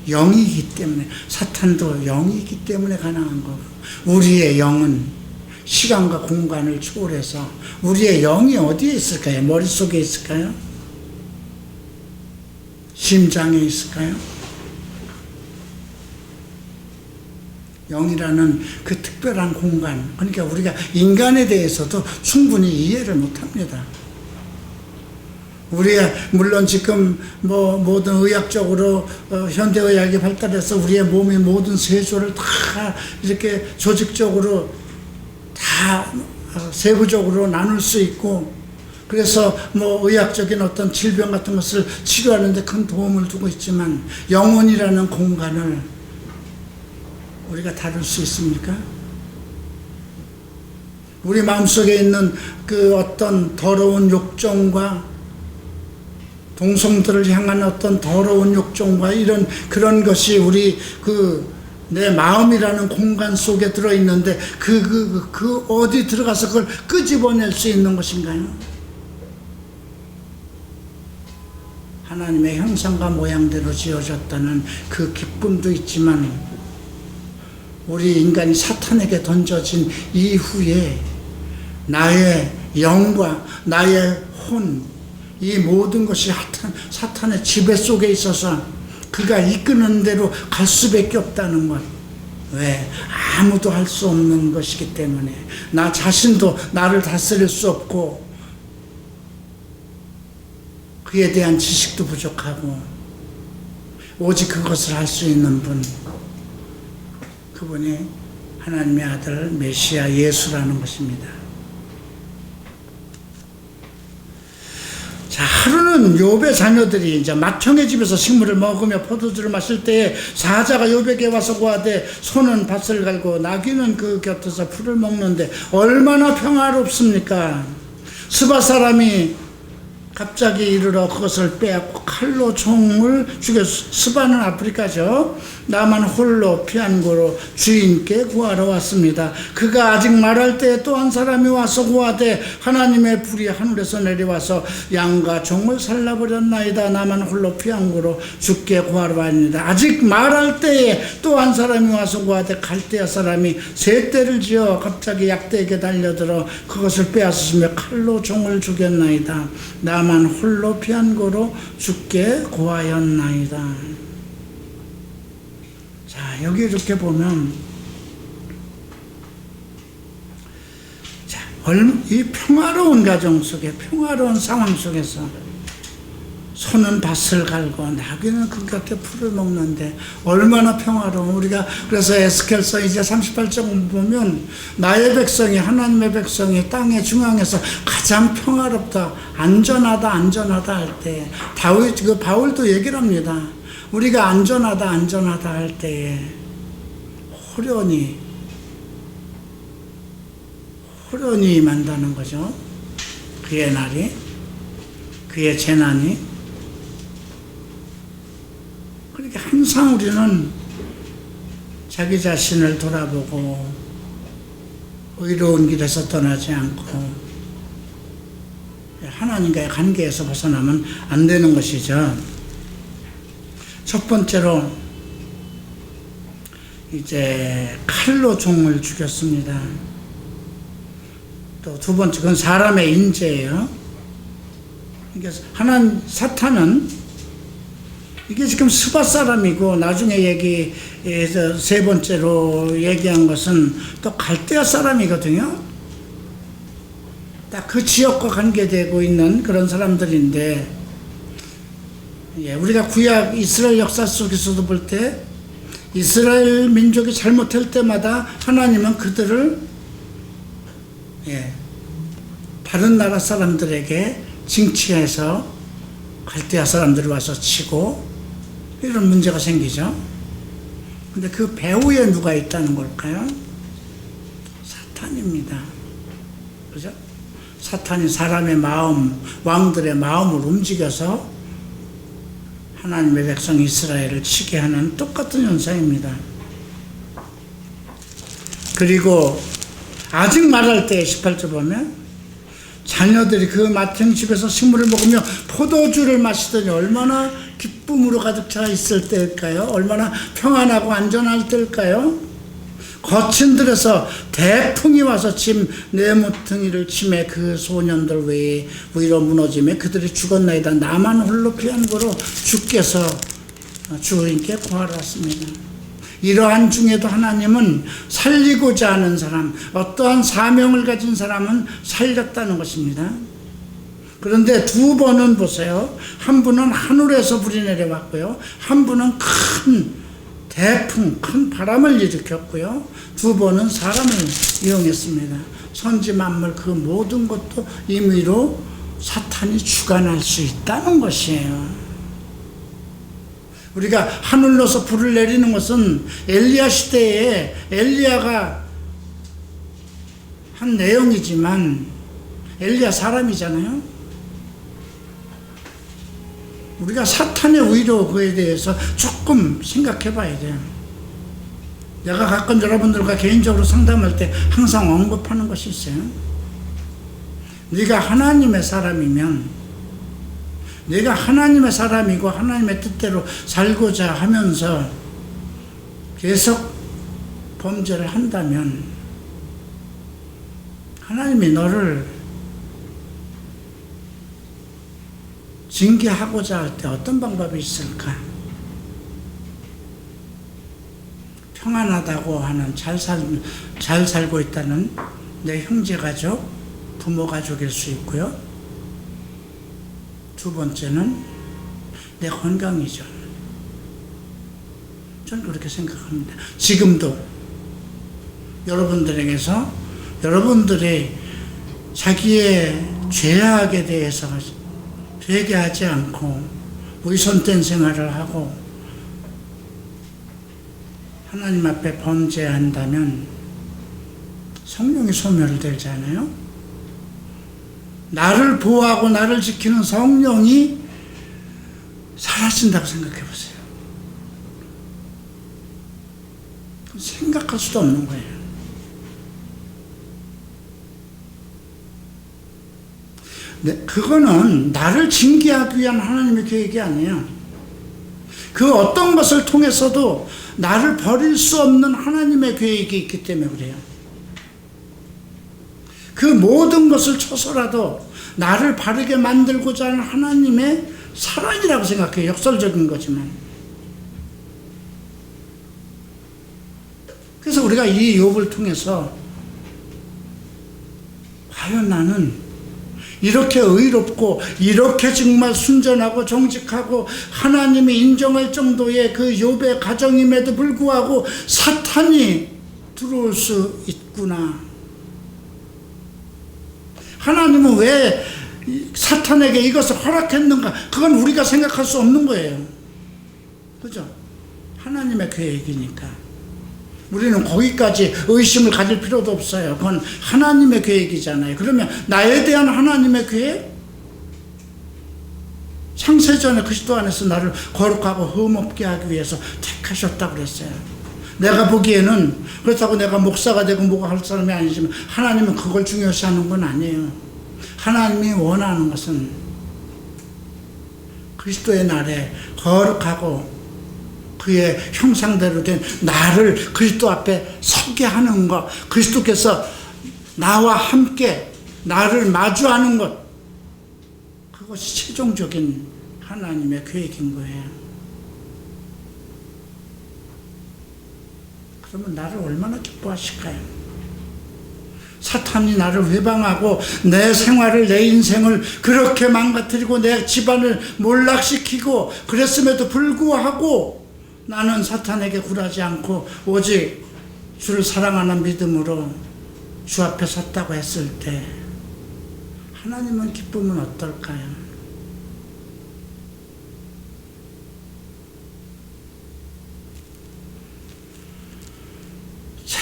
영이기 때문에, 사탄도 영이기 때문에 가능한 거고, 우리의 영은 시간과 공간을 초월해서, 우리의 영이 어디에 있을까요? 머릿속에 있을까요? 심장에 있을까요? 영이라는 그 특별한 공간, 그러니까 우리가 인간에 대해서도 충분히 이해를 못합니다. 우리가 물론 지금 모든 의학적으로 현대의학이 발달해서 우리의 몸의 모든 세조를 다 이렇게 조직적으로 다 세부적으로 나눌 수 있고, 그래서 의학적인 어떤 질병 같은 것을 치료하는 데 큰 도움을 두고 있지만, 영혼이라는 공간을 우리가 다룰 수 있습니까? 우리 마음속에 있는 그 어떤 더러운 욕정과 동성들을 향한 어떤 더러운 욕정과 그런 것이 우리 내 마음이라는 공간 속에 들어있는데, 그 어디 들어가서 그걸 끄집어낼 수 있는 것인가요? 하나님의 형상과 모양대로 지어졌다는 그 기쁨도 있지만, 우리 인간이 사탄에게 던져진 이후에 나의 영과 나의 혼, 이 모든 것이 사탄의 지배 속에 있어서 그가 이끄는 대로 갈 수밖에 없다는 것. 왜? 아무도 할 수 없는 것이기 때문에, 나 자신도 나를 다스릴 수 없고, 그에 대한 지식도 부족하고, 오직 그것을 할 수 있는 분, 그분이 하나님의 아들 메시아 예수라는 것입니다. 자, 하루는 욥의 자녀들이 이제 맏형의 집에서 식물을 먹으며 포도주를 마실 때에 사자가 욥에게 와서 고하되 소는 밭을 갈고 나귀는 그 곁에서 풀을 먹는데 얼마나 평화롭습니까? 스바 사람이 갑자기 이르러 그것을 빼앗고 칼로 종을 죽였. 스바는 아프리카죠. 나만 홀로 피한고로 주인께 구하러 왔습니다. 그가 아직 말할 때 또 한 사람이 와서 구하되 하나님의 불이 하늘에서 내려와서 양과 종을 살라버렸나이다. 나만 홀로 피한고로 주께 구하러 왔습니다. 아직 말할 때에 또 한 사람이 와서 구하되 갈대아 사람이 세 떼를 지어 갑자기 약대에게 달려들어 그것을 빼앗으시며 칼로 종을 죽였나이다. 나만 홀로 피한고로 주께 구하였나이다. 자, 여기 이렇게 보면, 자, 이 평화로운 가정 속에, 평화로운 상황 속에서 소는 밭을 갈고 나귀는 그 곁에 풀을 먹는데 얼마나 평화로운. 우리가 그래서 에스겔서 이제 38장 보면 나의 백성이, 하나님의 백성이 땅의 중앙에서 가장 평화롭다, 안전하다 할 때 바울도 얘기를 합니다. 우리가 안전하다 할 때에 호련히 임한다는 거죠. 그의 날이, 그의 재난이. 그러니까 항상 우리는 자기 자신을 돌아보고 의로운 길에서 떠나지 않고 하나님과의 관계에서 벗어나면 안 되는 것이죠. 첫 번째로 이제 칼로 종을 죽였습니다. 또 두 번째, 그건 사람의 인재예요. 그러니까 사탄은 이게 지금 스바 사람이고, 나중에 얘기에서 세 번째로 얘기한 것은 또 갈대아 사람이거든요. 딱 그 지역과 관계되고 있는 그런 사람들인데, 우리가 구약 이스라엘 역사 속에서도 볼 때 이스라엘 민족이 잘못할 때마다 하나님은 그들을 다른 나라 사람들에게 징치해서 갈대아 사람들이 와서 치고 이런 문제가 생기죠. 근데 그 배후에 누가 있다는 걸까요? 사탄입니다. 그죠? 사탄이 사람의 마음, 왕들의 마음을 움직여서 하나님의 백성 이스라엘을 치게 하는 똑같은 현상입니다. 그리고 아직 말할 때 18절 보면 자녀들이 그 맏형 집에서 식물을 먹으며 포도주를 마시더니 얼마나 기쁨으로 가득 차 있을 때일까요? 얼마나 평안하고 안전할 때일까요? 거친 들에서 대풍이 와서 내 모퉁이를 치매 그 소년들 위로 무너지며 그들이 죽었나이다. 나만 홀로 피한 거로 주께서 주인께 구하러 왔습니다. 이러한 중에도 하나님은 살리고자 하는 사람, 어떠한 사명을 가진 사람은 살렸다는 것입니다. 그런데 두 번은 보세요. 한 분은 하늘에서 불이 내려왔고요. 한 분은 큰 대풍, 큰 바람을 일으켰고요. 두 번은 사람을 이용했습니다. 선지 만물 그 모든 것도 임의로 사탄이 주관할 수 있다는 것이에요. 우리가 하늘로서 불을 내리는 것은 엘리야 시대에 엘리야가 한 내용이지만 엘리야 사람이잖아요. 우리가 사탄의 의도 그에 대해서 조금 생각해 봐야 돼요. 내가 가끔 여러분들과 개인적으로 상담할 때 항상 언급하는 것이 있어요. 네가 하나님의 사람이면, 내가 하나님의 사람이고 하나님의 뜻대로 살고자 하면서 계속 범죄를 한다면 하나님이 너를 징계하고자 할 때 어떤 방법이 있을까? 평안하다고 하는 잘 살고 있다는 내 형제 가족, 부모 가족일 수 있고요. 두 번째는 내 건강이죠. 저는 그렇게 생각합니다. 지금도 여러분들에게서 여러분들의 자기의 죄악에 대해서 되게 하지 않고 위선된 생활을 하고 하나님 앞에 범죄한다면 성령이 소멸되잖아요. 나를 보호하고 나를 지키는 성령이 사라진다고 생각해 보세요. 생각할 수도 없는 거예요. 네, 그거는 나를 징계하기 위한 하나님의 계획이 아니에요. 그 어떤 것을 통해서도 나를 버릴 수 없는 하나님의 계획이 있기 때문에 그래요. 그 모든 것을 쳐서라도 나를 바르게 만들고자 하는 하나님의 사랑이라고 생각해요. 역설적인 거지만. 그래서 우리가 이 욥을 통해서 과연 나는 이렇게 의롭고 이렇게 정말 순전하고 정직하고 하나님이 인정할 정도의 그 욥의 가정임에도 불구하고 사탄이 들어올 수 있구나. 하나님은 왜 사탄에게 이것을 허락했는가? 그건 우리가 생각할 수 없는 거예요. 그죠? 하나님의 계획이니까. 우리는 거기까지 의심을 가질 필요도 없어요. 그건 하나님의 계획이잖아요. 그러면 나에 대한 하나님의 계획? 창세전에 그리스도 안에서 나를 거룩하고 흠없게 하기 위해서 택하셨다고 그랬어요. 내가 보기에는 그렇다고 내가 목사가 되고 뭐가 할 사람이 아니지만 하나님은 그걸 중요시하는 건 아니에요. 하나님이 원하는 것은 그리스도의 날에 거룩하고 그의 형상대로 된 나를 그리스도 앞에 서게 하는 것, 그리스도께서 나와 함께 나를 마주하는 것, 그것이 최종적인 하나님의 계획인 거예요. 그러면 나를 얼마나 기뻐하실까요? 사탄이 나를 회방하고 내 생활을, 내 인생을 그렇게 망가뜨리고 내 집안을 몰락시키고 그랬음에도 불구하고 나는 사탄에게 굴하지 않고 오직 주를 사랑하는 믿음으로 주 앞에 섰다고 했을 때 하나님은 기쁨은 어떨까요? 자,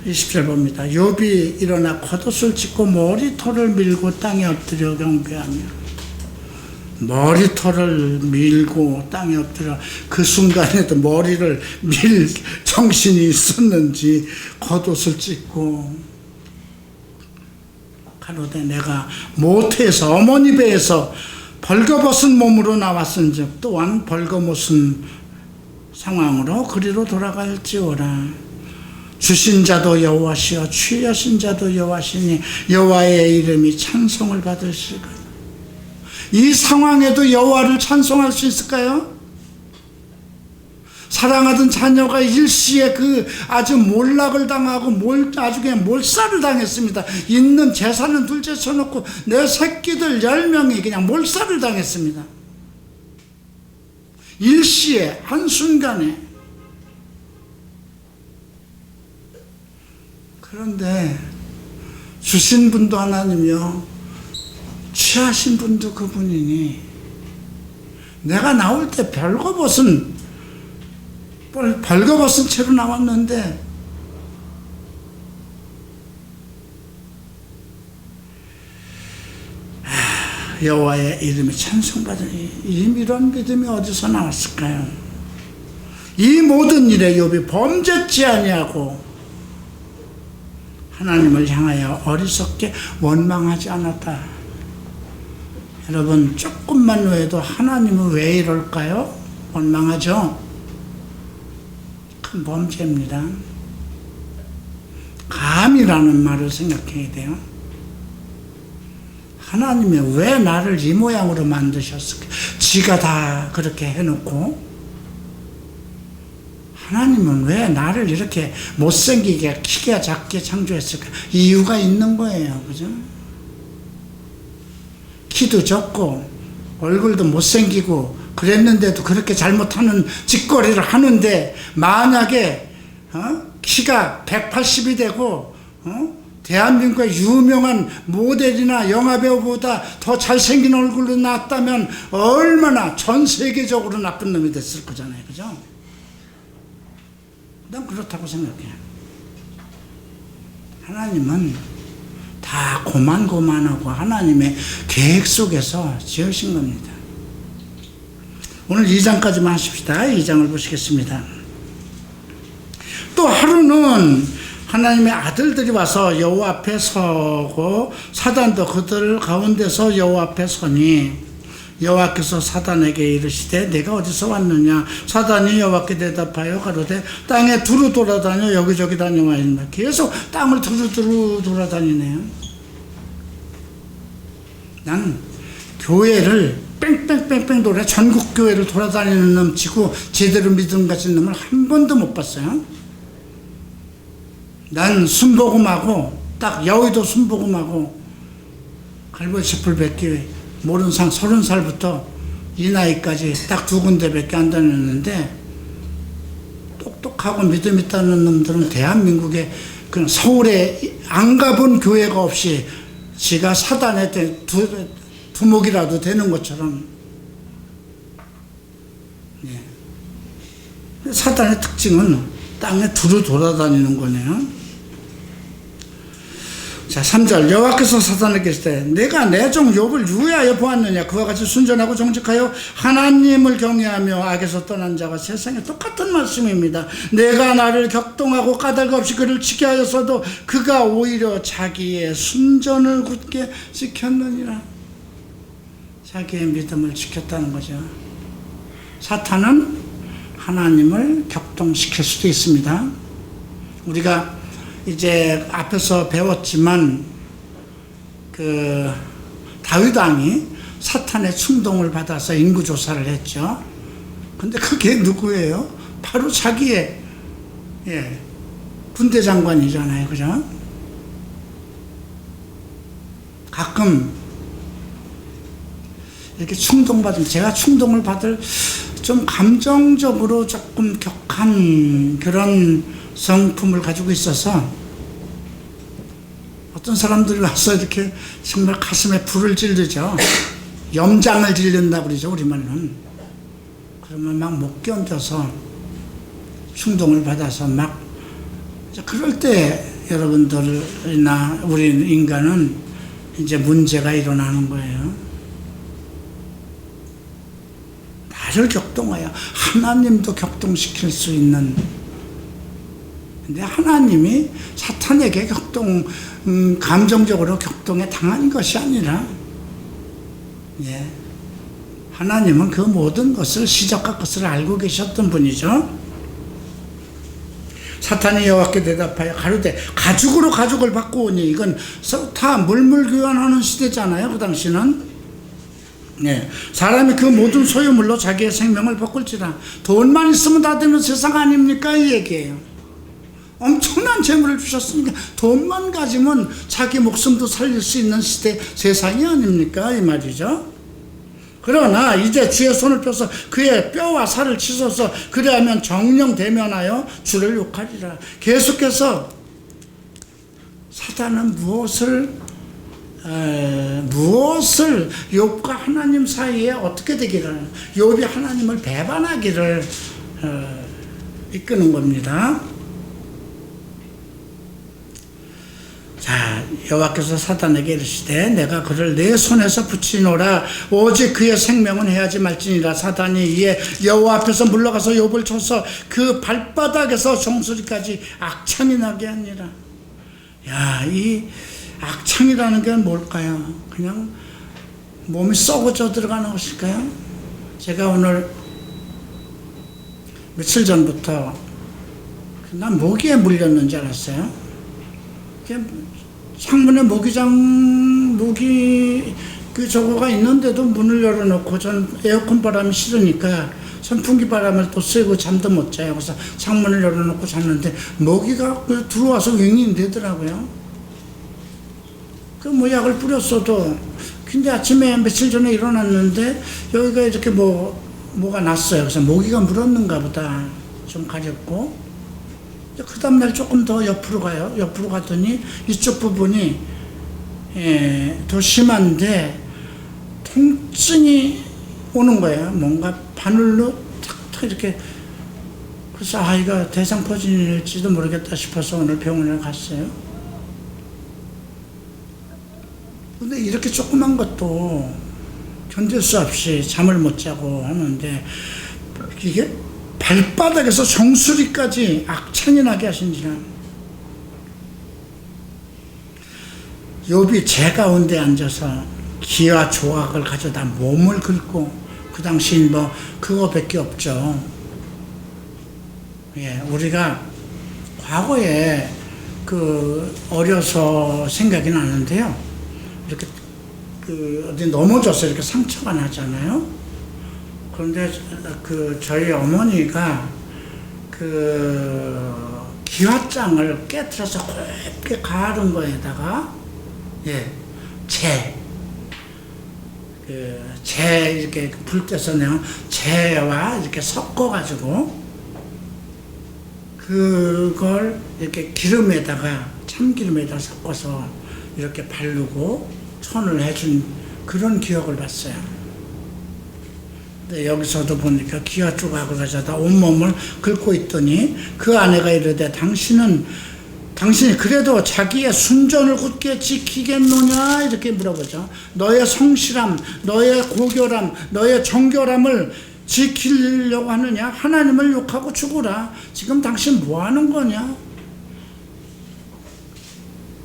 20절 봅니다. 욥이 일어나 겉옷을 찢고 머리털을 밀고 땅에 엎드려 경배하며, 머리털을 밀고 땅에 엎드려, 그 순간에도 머리를 밀 정신이 있었는지 겉옷을 찢고 가로되 내가 모태에서 어머니 배에서 벌거벗은 몸으로 나왔은즉 또한 벌거벗은 상황으로 그리로 돌아갈지어라. 주신 자도 여호와시여 취하신 자도 여호와시니 여호와의 이름이 찬송을 받으시고, 이 상황에도 여호와를 찬송할 수 있을까요? 사랑하던 자녀가 일시에 그 아주 몰락을 당하고 아주 그냥 몰살을 당했습니다. 있는 재산은 둘째 쳐놓고 내 새끼들 10명이 그냥 몰살을 당했습니다. 일시에, 한순간에. 그런데 주신 분도 하나님이요, 취하신 분도 그분이니 내가 나올 때 벌거벗은 채로 나왔는데 여호와의 이름이 찬송받으니 이런 믿음이 어디서 나왔을까요? 이 모든 일에 욥이 범죄치 아니하고 하나님을 향하여 어리석게 원망하지 않았다. 여러분, 조금만 외에도 하나님은 왜 이럴까요? 원망하죠? 큰 범죄입니다. 감이라는 말을 생각해야 돼요. 하나님이 왜 나를 이 모양으로 만드셨을까? 지가 다 그렇게 해놓고 하나님은 왜 나를 이렇게 못생기게 키가 작게 창조했을까? 이유가 있는 거예요. 그죠? 키도 적고 얼굴도 못생기고 그랬는데도 그렇게 잘못하는 짓거리를 하는데, 만약에 키가 180이 되고 대한민국의 유명한 모델이나 영화배우보다 더 잘생긴 얼굴로 나왔다면 얼마나 전 세계적으로 나쁜 놈이 됐을 거잖아요. 그죠? 난 그렇다고 생각해. 하나님은 다 고만고만하고 하나님의 계획 속에서 지으신 겁니다. 오늘 2장까지만 하십시다. 2장을 보시겠습니다. 또 하루는 하나님의 아들들이 와서 여호와 앞에 서고 사단도 그들 가운데서 여호와 앞에 서니 여호와께서 사단에게 이르시되 내가 어디서 왔느냐. 사단이 여호와께 대답하여 가로되 땅에 두루 돌아다녀 여기저기 다녀와있나. 계속 땅을 두루 돌아다니네요. 난 교회를 뺑뺑뺑뺑 돌아 전국 교회를 돌아다니는 놈 치고 제대로 믿음 가진 놈을 한 번도 못 봤어요. 난 순복음하고 딱 여의도 순복음하고 갈보지풀 뵙기 모르는 상 30살부터 이 나이까지 딱 2군데밖에 안 다녔는데 똑똑하고 믿음 있다는 놈들은 대한민국에 그냥 서울에 안 가본 교회가 없이 지가 사단의 두목이라도 되는 것처럼. 예. 사단의 특징은 땅에 두루 돌아다니는 거네요. 자, 3절 여호와께서 사단에게 이르시되 내가 내 종 욥을 유의하여 보았느냐. 그와 같이 순전하고 정직하여 하나님을 경외하며 악에서 떠난 자가 세상에. 똑같은 말씀입니다. 내가 나를 격동하고 까닭 없이 그를 지게 하였어도 그가 오히려 자기의 순전을 굳게 지켰느니라. 자기의 믿음을 지켰다는 거죠. 사탄은 하나님을 격동시킬 수도 있습니다. 우리가 이제 앞에서 배웠지만 다윗 왕이 사탄의 충동을 받아서 인구조사를 했죠. 근데 그게 누구예요? 바로 자기의 군대 장관이잖아요. 그죠? 가끔 이렇게 충동받으면, 제가 충동을 받을 좀 감정적으로 조금 격한 그런 성품을 가지고 있어서 어떤 사람들이 와서 이렇게 정말 가슴에 불을 지르죠. 염장을 지른다고 그러죠, 우리말로는. 그러면 막 못 견뎌서 충동을 받아서 막, 그럴 때 여러분들이나 우리 인간은 이제 문제가 일어나는 거예요. 나를 격동하여 하나님도 격동시킬 수 있는. 근데 하나님이 사탄에게 감정적으로 격동에 당한 것이 아니라, 하나님은 그 모든 것을, 시작과 것을 알고 계셨던 분이죠. 사탄이 여호와께 대답하여 가로되 가죽으로 가죽을 바꾸오니. 이건 다 물물교환하는 시대잖아요, 그 당시는. 사람이 그 모든 소유물로 자기의 생명을 바꿀지라. 돈만 있으면 다 되는 세상 아닙니까? 이 얘기예요. 엄청난 재물을 주셨으니까 돈만 가지면 자기 목숨도 살릴 수 있는 시대, 세상이 아닙니까? 이 말이죠. 그러나 이제 주의 손을 펴서 그의 뼈와 살을 찢어서 그래하면 정령 대면하여 주를 욕하리라. 계속해서 사단은 무엇을 욥과 하나님 사이에 어떻게 되기를, 욥이 하나님을 배반하기를 이끄는 겁니다. 자, 여호와께서 사단에게 이르시되 내가 그를 내 손에서 붙이노라. 오직 그의 생명은 해하지 말지니라. 사단이 이에 여호와 앞에서 물러가서 욥을 쳐서 그 발바닥에서 정수리까지 악창이 나게 하니라. 야, 이 악창이라는 게 뭘까요? 그냥 몸이 썩어져 들어가는 것일까요? 제가 오늘 며칠 전부터 난 모기에 물렸는지 알았어요. 창문에 모기 저거가 있는데도 문을 열어놓고, 전 에어컨 바람이 싫으니까 선풍기 바람을 또 쐬고 잠도 못 자요. 그래서 창문을 열어놓고 잤는데 모기가 들어와서 윙윙 되더라고요. 그 약을 뿌렸어도. 근데 아침에 며칠 전에 일어났는데 여기가 이렇게 뭐가 났어요. 그래서 모기가 물었는가 보다. 좀 가렵고. 그 다음날 조금 더 옆으로 가요. 옆으로 가더니 이쪽 부분이 더 심한데 통증이 오는 거예요. 뭔가 바늘로 탁탁 이렇게. 그래서 이거 대상포진일지도 모르겠다 싶어서 오늘 병원에 갔어요. 근데 이렇게 조그만 것도 견딜 수 없이 잠을 못 자고 하는데 이게 발바닥에서 정수리까지 악창이 나게 하신지라. 욥이 제 가운데 앉아서 기와 조각을 가져다 몸을 긁고, 그 당시엔 뭐 그거밖에 없죠. 예, 우리가 과거에 어려서 생각이 나는데요. 이렇게 어디 넘어져서 이렇게 상처가 나잖아요. 그런데 저희 어머니가 기와장을 깨트려서 곱게 가른 거에다가 재 이렇게 불 때서 내가 재와 이렇게 섞어가지고 그걸 이렇게 참기름에다 섞어서 이렇게 바르고 손을 해준 그런 기억을 봤어요. 근데 여기서도 보니까 기와 조각을 가져다 온몸을 긁고 있더니 그 아내가 이르되 당신이 그래도 자기의 순전을 굳게 지키겠노냐 이렇게 물어보죠. 너의 성실함, 너의 고결함, 너의 정결함을 지키려고 하느냐? 하나님을 욕하고 죽으라. 지금 당신 뭐 하는 거냐?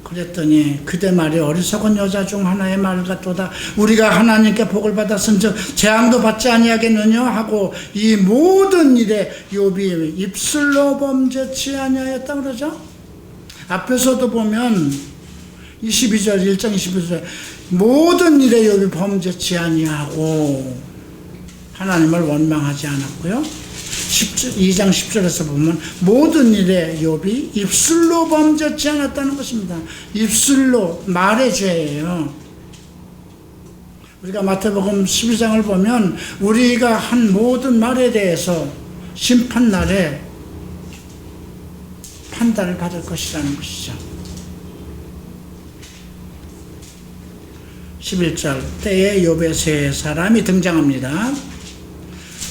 그랬더니 그대 말이 어리석은 여자 중 하나의 말 같도다. 우리가 하나님께 복을 받았은즉 재앙도 받지 아니하겠느냐 하고 이 모든 일에 욥이 입술로 범죄치 아니하였다 그러죠. 앞에서도 보면 22절 1장 22절 모든 일에 욥이 범죄치 아니하고 하나님을 원망하지 않았고요. 2장 10절에서 보면 모든 일에 욥이 입술로 범죄치 않았다는 것입니다. 입술로, 말의 죄예요. 우리가 마태복음 12장을 보면 우리가 한 모든 말에 대해서 심판날에 판단을 받을 것이라는 것이죠. 11절 때에 욥의 세 사람이 등장합니다.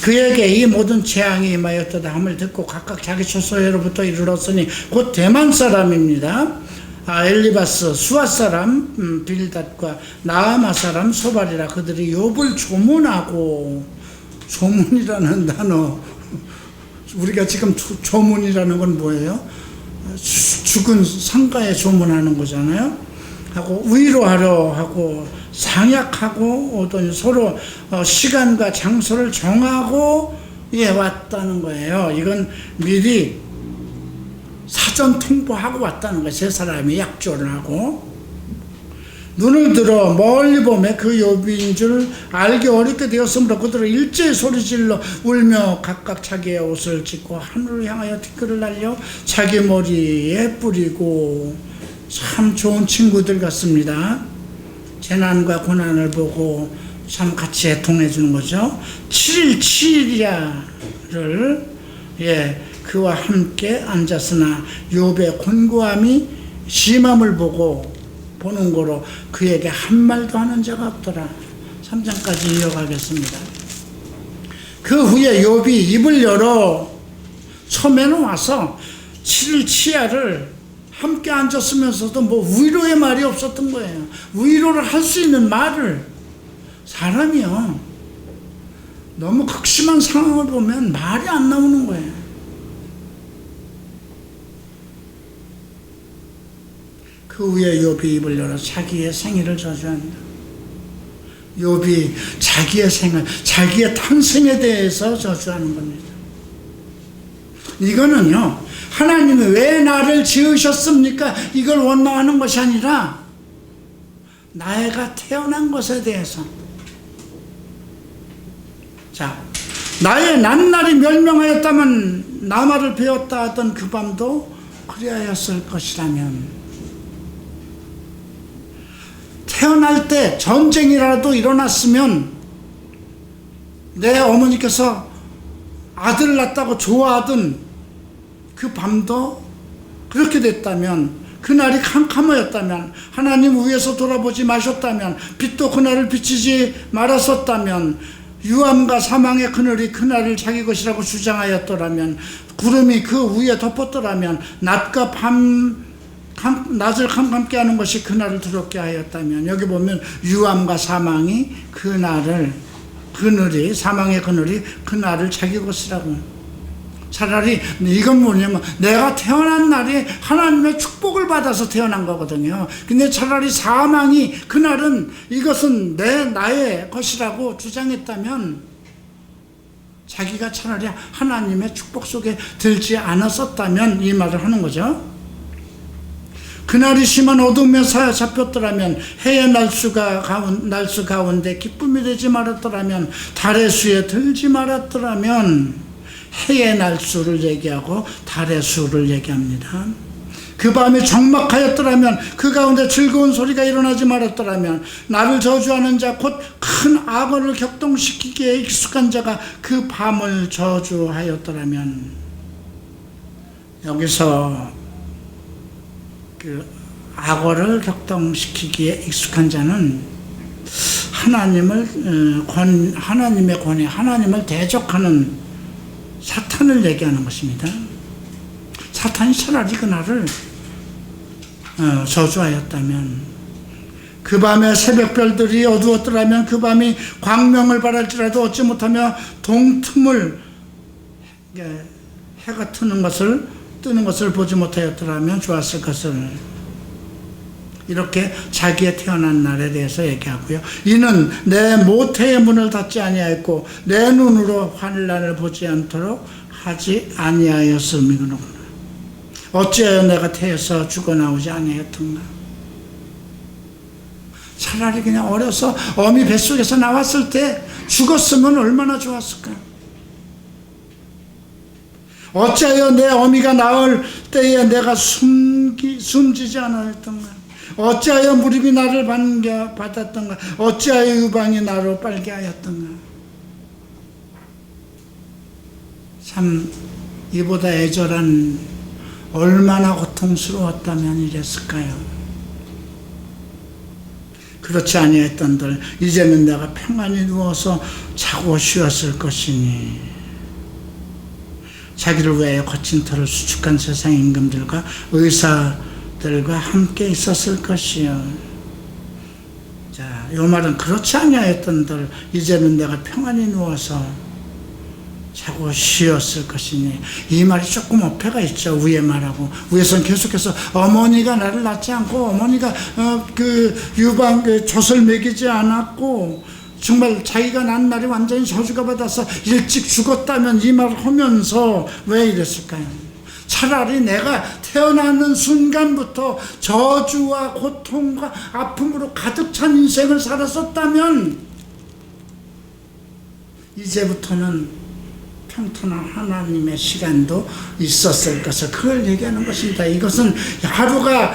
그에게 이 모든 재앙이 임하였도다 함을 듣고 각각 자기 처소에로부터 이르렀으니 곧 대만 사람입니다. 엘리바스 수아 사람 빌닷과 나아마 사람 소발이라 그들이 욥을 조문하고, 조문이라는 단어, 우리가 지금 조문이라는 건 뭐예요? 죽은 상가에 조문하는 거잖아요. 하고 위로하려 하고 상약하고 또 서로 시간과 장소를 정하고 왔다는 거예요. 이건 미리 사전 통보하고 왔다는 거예요. 세 사람이 약조를 하고 눈을 들어 멀리 보매 그 욥인 줄 알기 어렵게 되었으므로 그들은 일제히 소리질러 울며 각각 자기의 옷을 찢고 하늘을 향하여 티끌을 날려 자기 머리에 뿌리고. 참 좋은 친구들 같습니다. 재난과 고난을 보고 참 같이 애통해 주는 거죠. 7일 7일이야를 그와 함께 앉았으나 욥의 곤고함이 심함을 보는 거로 그에게 한 말도 하는 자가 없더라. 3장까지 이어가겠습니다. 그 후에 욥이 입을 열어 처음에는 와서 7일 치야를 함께 앉았으면서도 뭐 위로의 말이 없었던 거예요. 위로를 할 수 있는 말을, 사람이요 너무 극심한 상황을 보면 말이 안 나오는 거예요. 그 후에 욥이 입을 열어 자기의 생일을 저주합니다. 욥이 자기의 생을, 자기의 탄생에 대해서 저주하는 겁니다. 이거는요, 하나님이 왜 나를 지으셨습니까? 이걸 원망하는 것이 아니라 나애가 태어난 것에 대해서. 자, 나의 낱날이 멸명하였다면 나마를 베었다 하던 그 밤도 그리하였을 것이라면, 태어날 때 전쟁이라도 일어났으면 내 어머니께서 아들 낳았다고 좋아하던 그 밤도 그렇게 됐다면, 그날이 캄캄하였다면, 하나님 위에서 돌아보지 마셨다면, 빛도 그날을 비치지 말았었다면, 유암과 사망의 그늘이 그날을 자기 것이라고 주장하였더라면, 구름이 그 위에 덮었더라면, 낮과 낮을 캄캄게 하는 것이 그날을 두렵게 하였다면, 여기 보면 유암과 사망이 사망의 그늘이 그날을 자기 것이라고. 차라리 이건 뭐냐면, 내가 태어난 날이 하나님의 축복을 받아서 태어난 거거든요. 근데 차라리 사망이 그날은 이것은 나의 것이라고 주장했다면, 자기가 차라리 하나님의 축복 속에 들지 않았었다면 이 말을 하는 거죠. 그날이 심한 어둠에 사로잡혔더라면, 해의 날수 가운데 기쁨이 되지 말았더라면, 달의 수에 들지 말았더라면, 해의 날수를 얘기하고 달의 수를 얘기합니다. 그 밤이 적막하였더라면, 그 가운데 즐거운 소리가 일어나지 말았더라면, 나를 저주하는 자 곧 큰 악어를 격동시키기에 익숙한 자가 그 밤을 저주하였더라면. 여기서 그 악어를 격동시키기에 익숙한 자는 하나님의 권위, 하나님을 대적하는 사탄을 얘기하는 것입니다. 사탄이 차라리 그날을 저주하였다면, 그 밤에 새벽별들이 어두웠더라면, 그 밤이 광명을 발할지라도 얻지 못하며 동틈을 해가 뜨는 것을 보지 못하였더라면 좋았을 것을. 이렇게 자기의 태어난 날에 대해서 얘기하고요. 이는 내 모태의 문을 닫지 아니하였고 내 눈으로 환난을 보지 않도록 하지 아니하였음이구나. 어찌하여 내가 태에서 죽어나오지 아니하였던가. 차라리 그냥 어려서 어미 뱃속에서 나왔을 때 죽었으면 얼마나 좋았을까. 어찌하여 내 어미가 나올 때에 내가 숨지지 않았던가. 어찌하여 무릎이 나를 받았던가. 어찌하여 유방이 나로 빨게 하였던가. 참 이보다 애절한, 얼마나 고통스러웠다면 이랬을까요. 그렇지 아니했던들 이제는 내가 평안히 누워서 자고 쉬었을 것이니. 자기를 위하여 거친 터를 수축한 세상 임금들과 의사들과 함께 있었을 것이요. 자, 이 말은 그렇지 아니하였던들 이제는 내가 평안히 누워서 자고 쉬었을 것이니. 이 말이 조금 어폐가 있죠. 위에 말하고, 위에서는 계속해서 어머니가 나를 낳지 않고 어머니가 젖을 먹이지 않았고 정말 자기가 난 날이 완전히 저주가 받아서 일찍 죽었다면 이 말을 하면서 왜 이랬을까요? 차라리 내가 태어나는 순간부터 저주와 고통과 아픔으로 가득 찬 인생을 살았었다면 이제부터는 평탄한 하나님의 시간도 있었을 것을, 그걸 얘기하는 것입니다. 이것은 하루가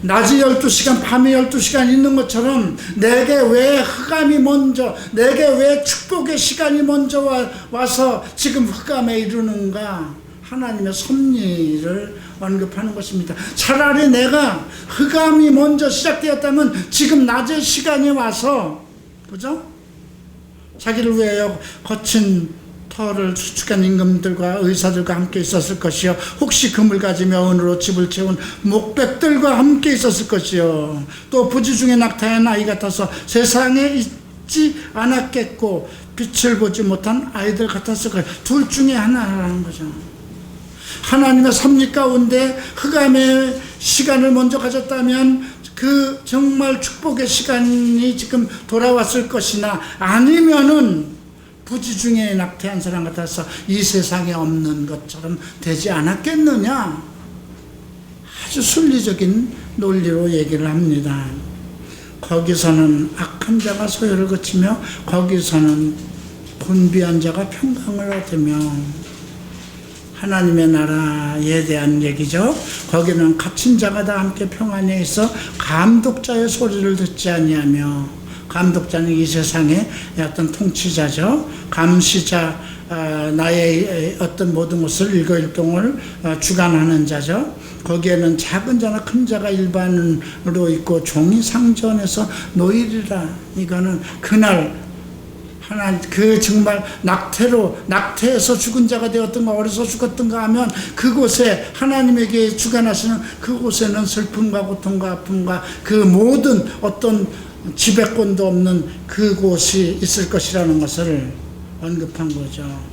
낮이 12시간, 밤이 12시간 있는 것처럼 내게 왜 흑암이 먼저, 내게 왜 축복의 시간이 먼저 와서 지금 흑암에 이르는가, 하나님의 섭리를 언급하는 것입니다. 차라리 내가 흑암이 먼저 시작되었다면 지금 낮의 시간이 와서, 그죠? 자기를 위하여 거친 터를 수축한 임금들과 의사들과 함께 있었을 것이요. 혹시 금을 가지며 은으로 집을 채운 목백들과 함께 있었을 것이요. 또 부지 중에 낙타의 아이 같아서 세상에 있지 않았겠고 빛을 보지 못한 아이들 같았을 거예요. 둘 중에 하나라는 거죠. 하나님의 섭리 가운데 흑암의 시간을 먼저 가졌다면 그 정말 축복의 시간이 지금 돌아왔을 것이나, 아니면은 부지 중에 낙태한 사람 같아서 이 세상에 없는 것처럼 되지 않았겠느냐. 아주 순리적인 논리로 얘기를 합니다. 거기서는 악한 자가 소요를 거치며 거기서는 분비한 자가 평강을 얻으며, 하나님의 나라에 대한 얘기죠. 거기는 갇힌 자가 다 함께 평안에 있어 감독자의 소리를 듣지 아니하며, 감독자는 이 세상의 어떤 통치자죠. 감시자, 나의 어떤 모든 것을 일거일동을 주관하는 자죠. 거기에는 작은 자나 큰 자가 일반으로 있고 종이 상전에서 노일이라. 이거는 그날 하나 그 정말 낙태에서 죽은 자가 되었던가 어려서 죽었던가 하면 그곳에 하나님에게 주관하시는 그곳에는 슬픔과 고통과 아픔과 그 모든 어떤 지배권도 없는 그곳이 있을 것이라는 것을 언급한 거죠.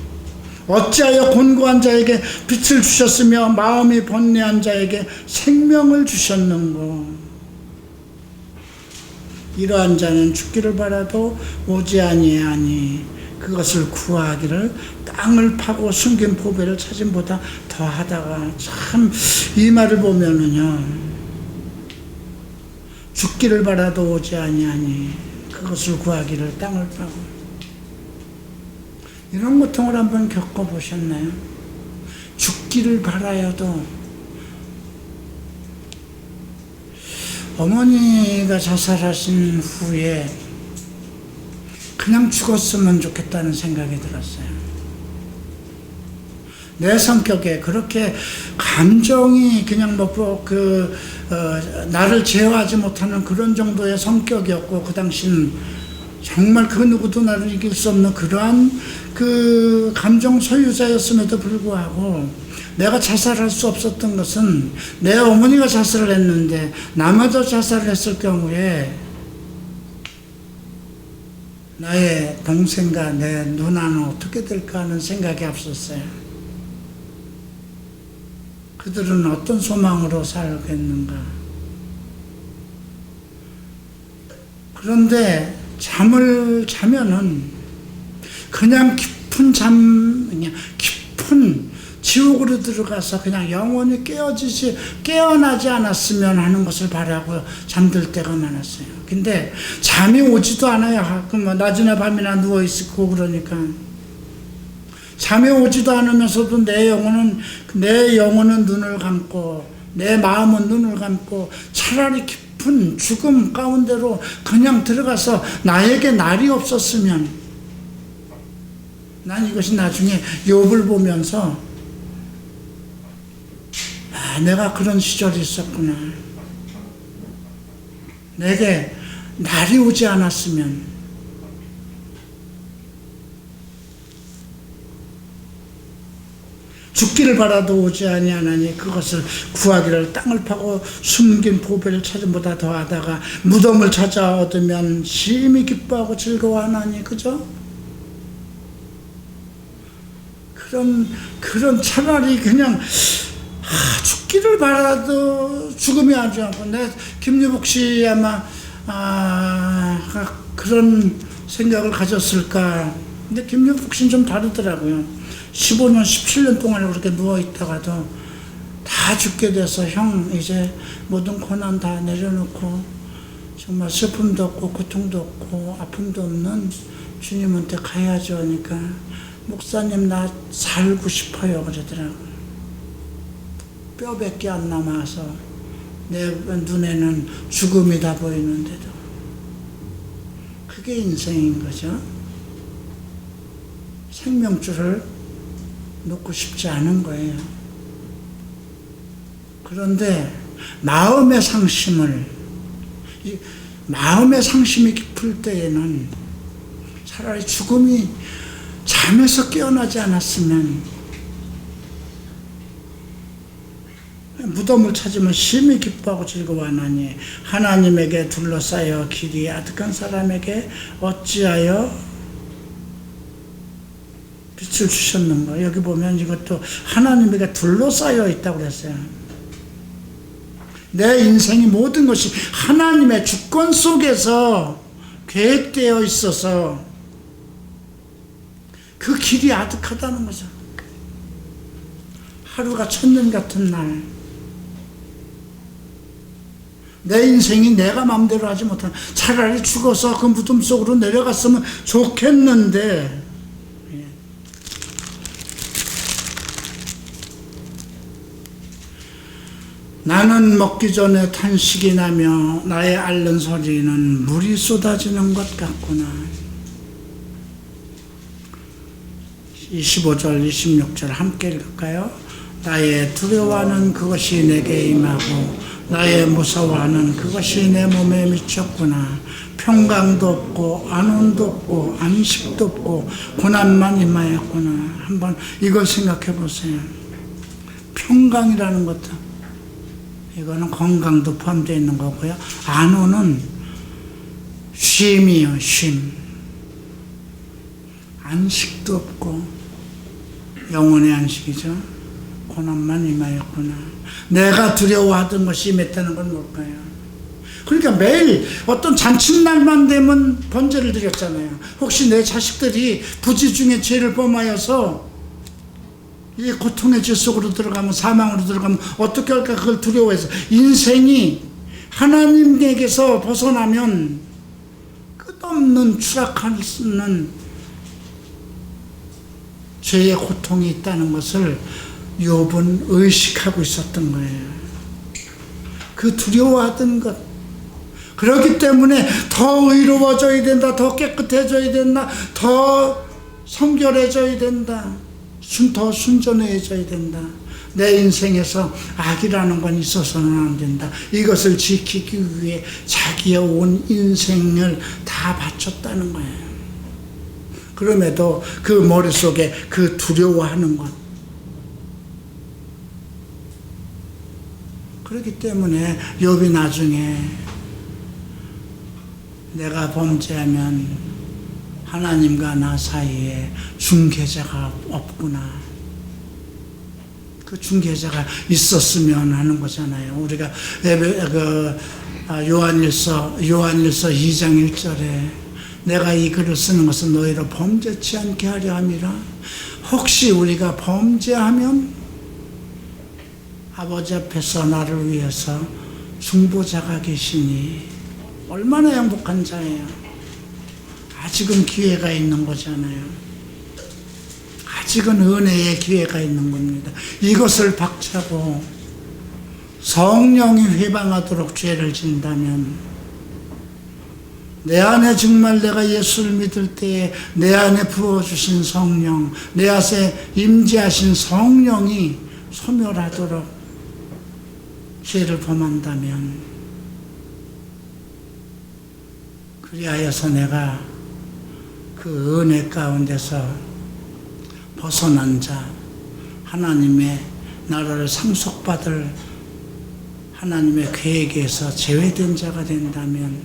어찌하여 곤고한 자에게 빛을 주셨으며 마음이 번뇌한 자에게 생명을 주셨는고. 이러한 자는 죽기를 바라도 오지 아니하니 그것을 구하기를 땅을 파고 숨긴 보배를 찾음보다 더하다가. 참 이 말을 보면은요, 죽기를 바라도 오지 아니하니 그것을 구하기를 땅을 파고. 이런 고통을 한번 겪어보셨나요? 죽기를 바라여도. 어머니가 자살하신 후에 그냥 죽었으면 좋겠다는 생각이 들었어요. 내 성격에 그렇게 감정이 그냥 나를 제어하지 못하는 그런 정도의 성격이었고, 그 당시는 정말 그 누구도 나를 이길 수 없는 그러한 그 감정 소유자였음에도 불구하고 내가 자살할 수 없었던 것은 내 어머니가 자살을 했는데 나마저 자살을 했을 경우에 나의 동생과 내 누나는 어떻게 될까 하는 생각이 앞섰어요. 그들은 어떤 소망으로 살겠는가. 그런데 잠을 자면은 그냥 깊은 지옥으로 들어가서 그냥 영원히 깨어나지 않았으면 하는 것을 바라고 잠들 때가 많았어요. 근데 잠이 오지도 않아요. 낮이나 밤이나 누워있고 그러니까. 잠이 오지도 않으면서도 내 영혼은 눈을 감고, 내 마음은 눈을 감고, 차라리 깊은 죽음 가운데로 그냥 들어가서 나에게 날이 없었으면. 난 이것이 나중에 욥을 보면서 내가 그런 시절이 있었구나. 내게 날이 오지 않았으면. 죽기를 바라도 오지 아니하나니 그것을 구하기를 땅을 파고 숨긴 보배를 찾음보다 더하다가 무덤을 찾아 얻으면 심히 기뻐하고 즐거워하나니. 그죠? 그런 차라리 그냥 죽기를 바라도 죽음이 하지 않고. 김유복 씨 아마 그런 생각을 가졌을까. 근데 김유복 씨는 좀 다르더라고요. 15년, 17년 동안 그렇게 누워있다가도 다 죽게 돼서 이제 모든 고난 다 내려놓고 정말 슬픔도 없고 고통도 없고 아픔도 없는 주님한테 가야죠 하니까, 목사님 나 살고 싶어요 그러더라고요. 뼈밖에 안 남아서 내 눈에는 죽음이 다 보이는데도. 그게 인생인 거죠. 생명줄을 놓고 싶지 않은 거예요. 그런데 마음의 상심이 깊을 때에는 차라리 죽음이 잠에서 깨어나지 않았으면. 무덤을 찾으면 심히 기뻐하고 즐거워하나니 하나님에게 둘러싸여 길이 아득한 사람에게 어찌하여 빛을 주셨는가. 여기 보면 이것도 하나님에게 둘러싸여 있다고 그랬어요. 내 인생이 모든 것이 하나님의 주권 속에서 계획되어 있어서 그 길이 아득하다는 거죠. 하루가 천년 같은 날, 내 인생이 내가 마음대로 하지 못한, 차라리 죽어서 그 무덤 속으로 내려갔으면 좋겠는데, 나는 먹기 전에 탄식이 나며 나의 앓는 소리는 물이 쏟아지는 것 같구나. 25절 26절 함께 읽을까요? 나의 두려워하는 그것이 내게 임하고 나의 무서워하는 그것이 내 몸에 미쳤구나. 평강도 없고 안온도 없고 안식도 없고 고난만 임하였구나. 한번 이걸 생각해 보세요. 평강이라는 것도 이거는 건강도 포함되어 있는 거고요. 안온은 쉼이요, 쉼. 안식도 없고 영혼의 안식이죠. 고난만 임하였구나. 내가 두려워하던 것이 임했다는 건 뭘까요? 그러니까 매일 어떤 잔칫날만 되면 번제를 드렸잖아요. 혹시 내 자식들이 부지 중에 죄를 범하여서 이 고통의 죄 속으로 들어가면, 사망으로 들어가면 어떻게 할까 그걸 두려워해서 인생이 하나님에게서 벗어나면 끝없는 추락할 수 있는 죄의 고통이 있다는 것을 욥은 의식하고 있었던 거예요. 그 두려워하던 것. 그렇기 때문에 더 의로워져야 된다, 더 깨끗해져야 된다, 더 성결해져야 된다, 더 순전해져야 된다. 내 인생에서 악이라는 건 있어서는 안 된다. 이것을 지키기 위해 자기의 온 인생을 다 바쳤다는 거예요. 그럼에도 그 머릿속에 그 두려워하는 것. 그렇기 때문에 욥이 나중에 내가 범죄하면 하나님과 나 사이에 중개자가 없구나. 그 중개자가 있었으면 하는 거잖아요. 우리가 요한일서 2장 1절에 내가 이 글을 쓰는 것은 너희로 범죄치 않게 하려 함이라. 혹시 우리가 범죄하면 아버지 앞에서 나를 위해서 중보자가 계시니 얼마나 행복한 자예요. 아직은 기회가 있는 거잖아요. 아직은 은혜의 기회가 있는 겁니다. 이것을 박차고 성령이 회방하도록 죄를 진다면 내 안에 정말 내가 예수를 믿을 때에 내 안에 부어주신 성령, 내 안에 임재하신 성령이 소멸하도록 죄를 범한다면 그리하여서 내가 그 은혜 가운데서 벗어난 자, 하나님의 나라를 상속받을 하나님의 계획에서 제외된 자가 된다면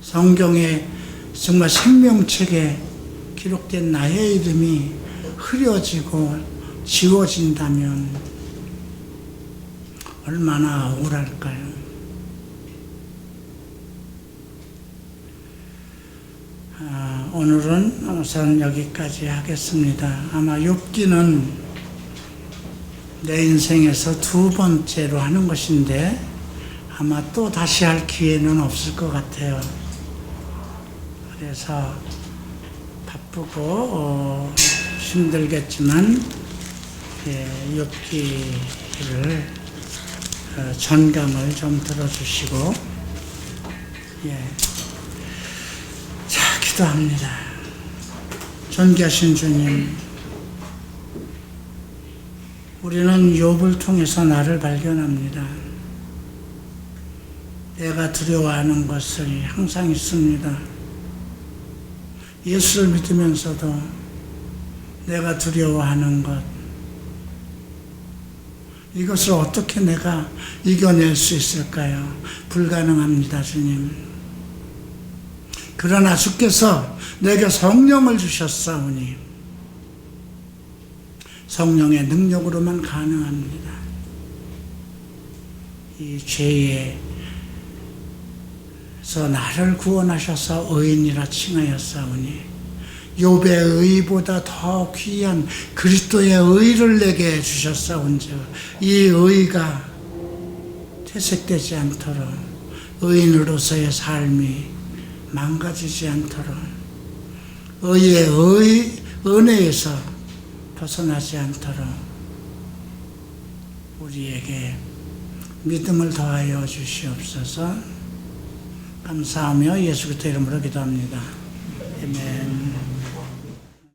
성경에 정말 생명책에 기록된 나의 이름이 흐려지고 지워진다면 얼마나 억울할까요? 오늘은 우선 여기까지 하겠습니다. 아마 욥기는 내 인생에서 두 번째로 하는 것인데 아마 또 다시 할 기회는 없을 것 같아요. 그래서 바쁘고 힘들겠지만 욥기를 전감을 좀 들어주시고 자, 기도합니다. 존귀하신 주님, 우리는 욥을 통해서 나를 발견합니다. 내가 두려워하는 것이 항상 있습니다. 예수를 믿으면서도 내가 두려워하는 것, 이것을 어떻게 내가 이겨낼 수 있을까요? 불가능합니다, 주님. 그러나 주께서 내게 성령을 주셨사오니 성령의 능력으로만 가능합니다. 이 죄에서 나를 구원하셔서 의인이라 칭하였사오니 욥의 의보다 더 귀한 그리스도의 의를 내게 주셨사온즉 이 의가 퇴색되지 않도록 의인으로서의 삶이 망가지지 않도록 의의 은혜에서 벗어나지 않도록 우리에게 믿음을 더하여 주시옵소서. 감사하며 예수 그리스도 이름으로 기도합니다. 아멘.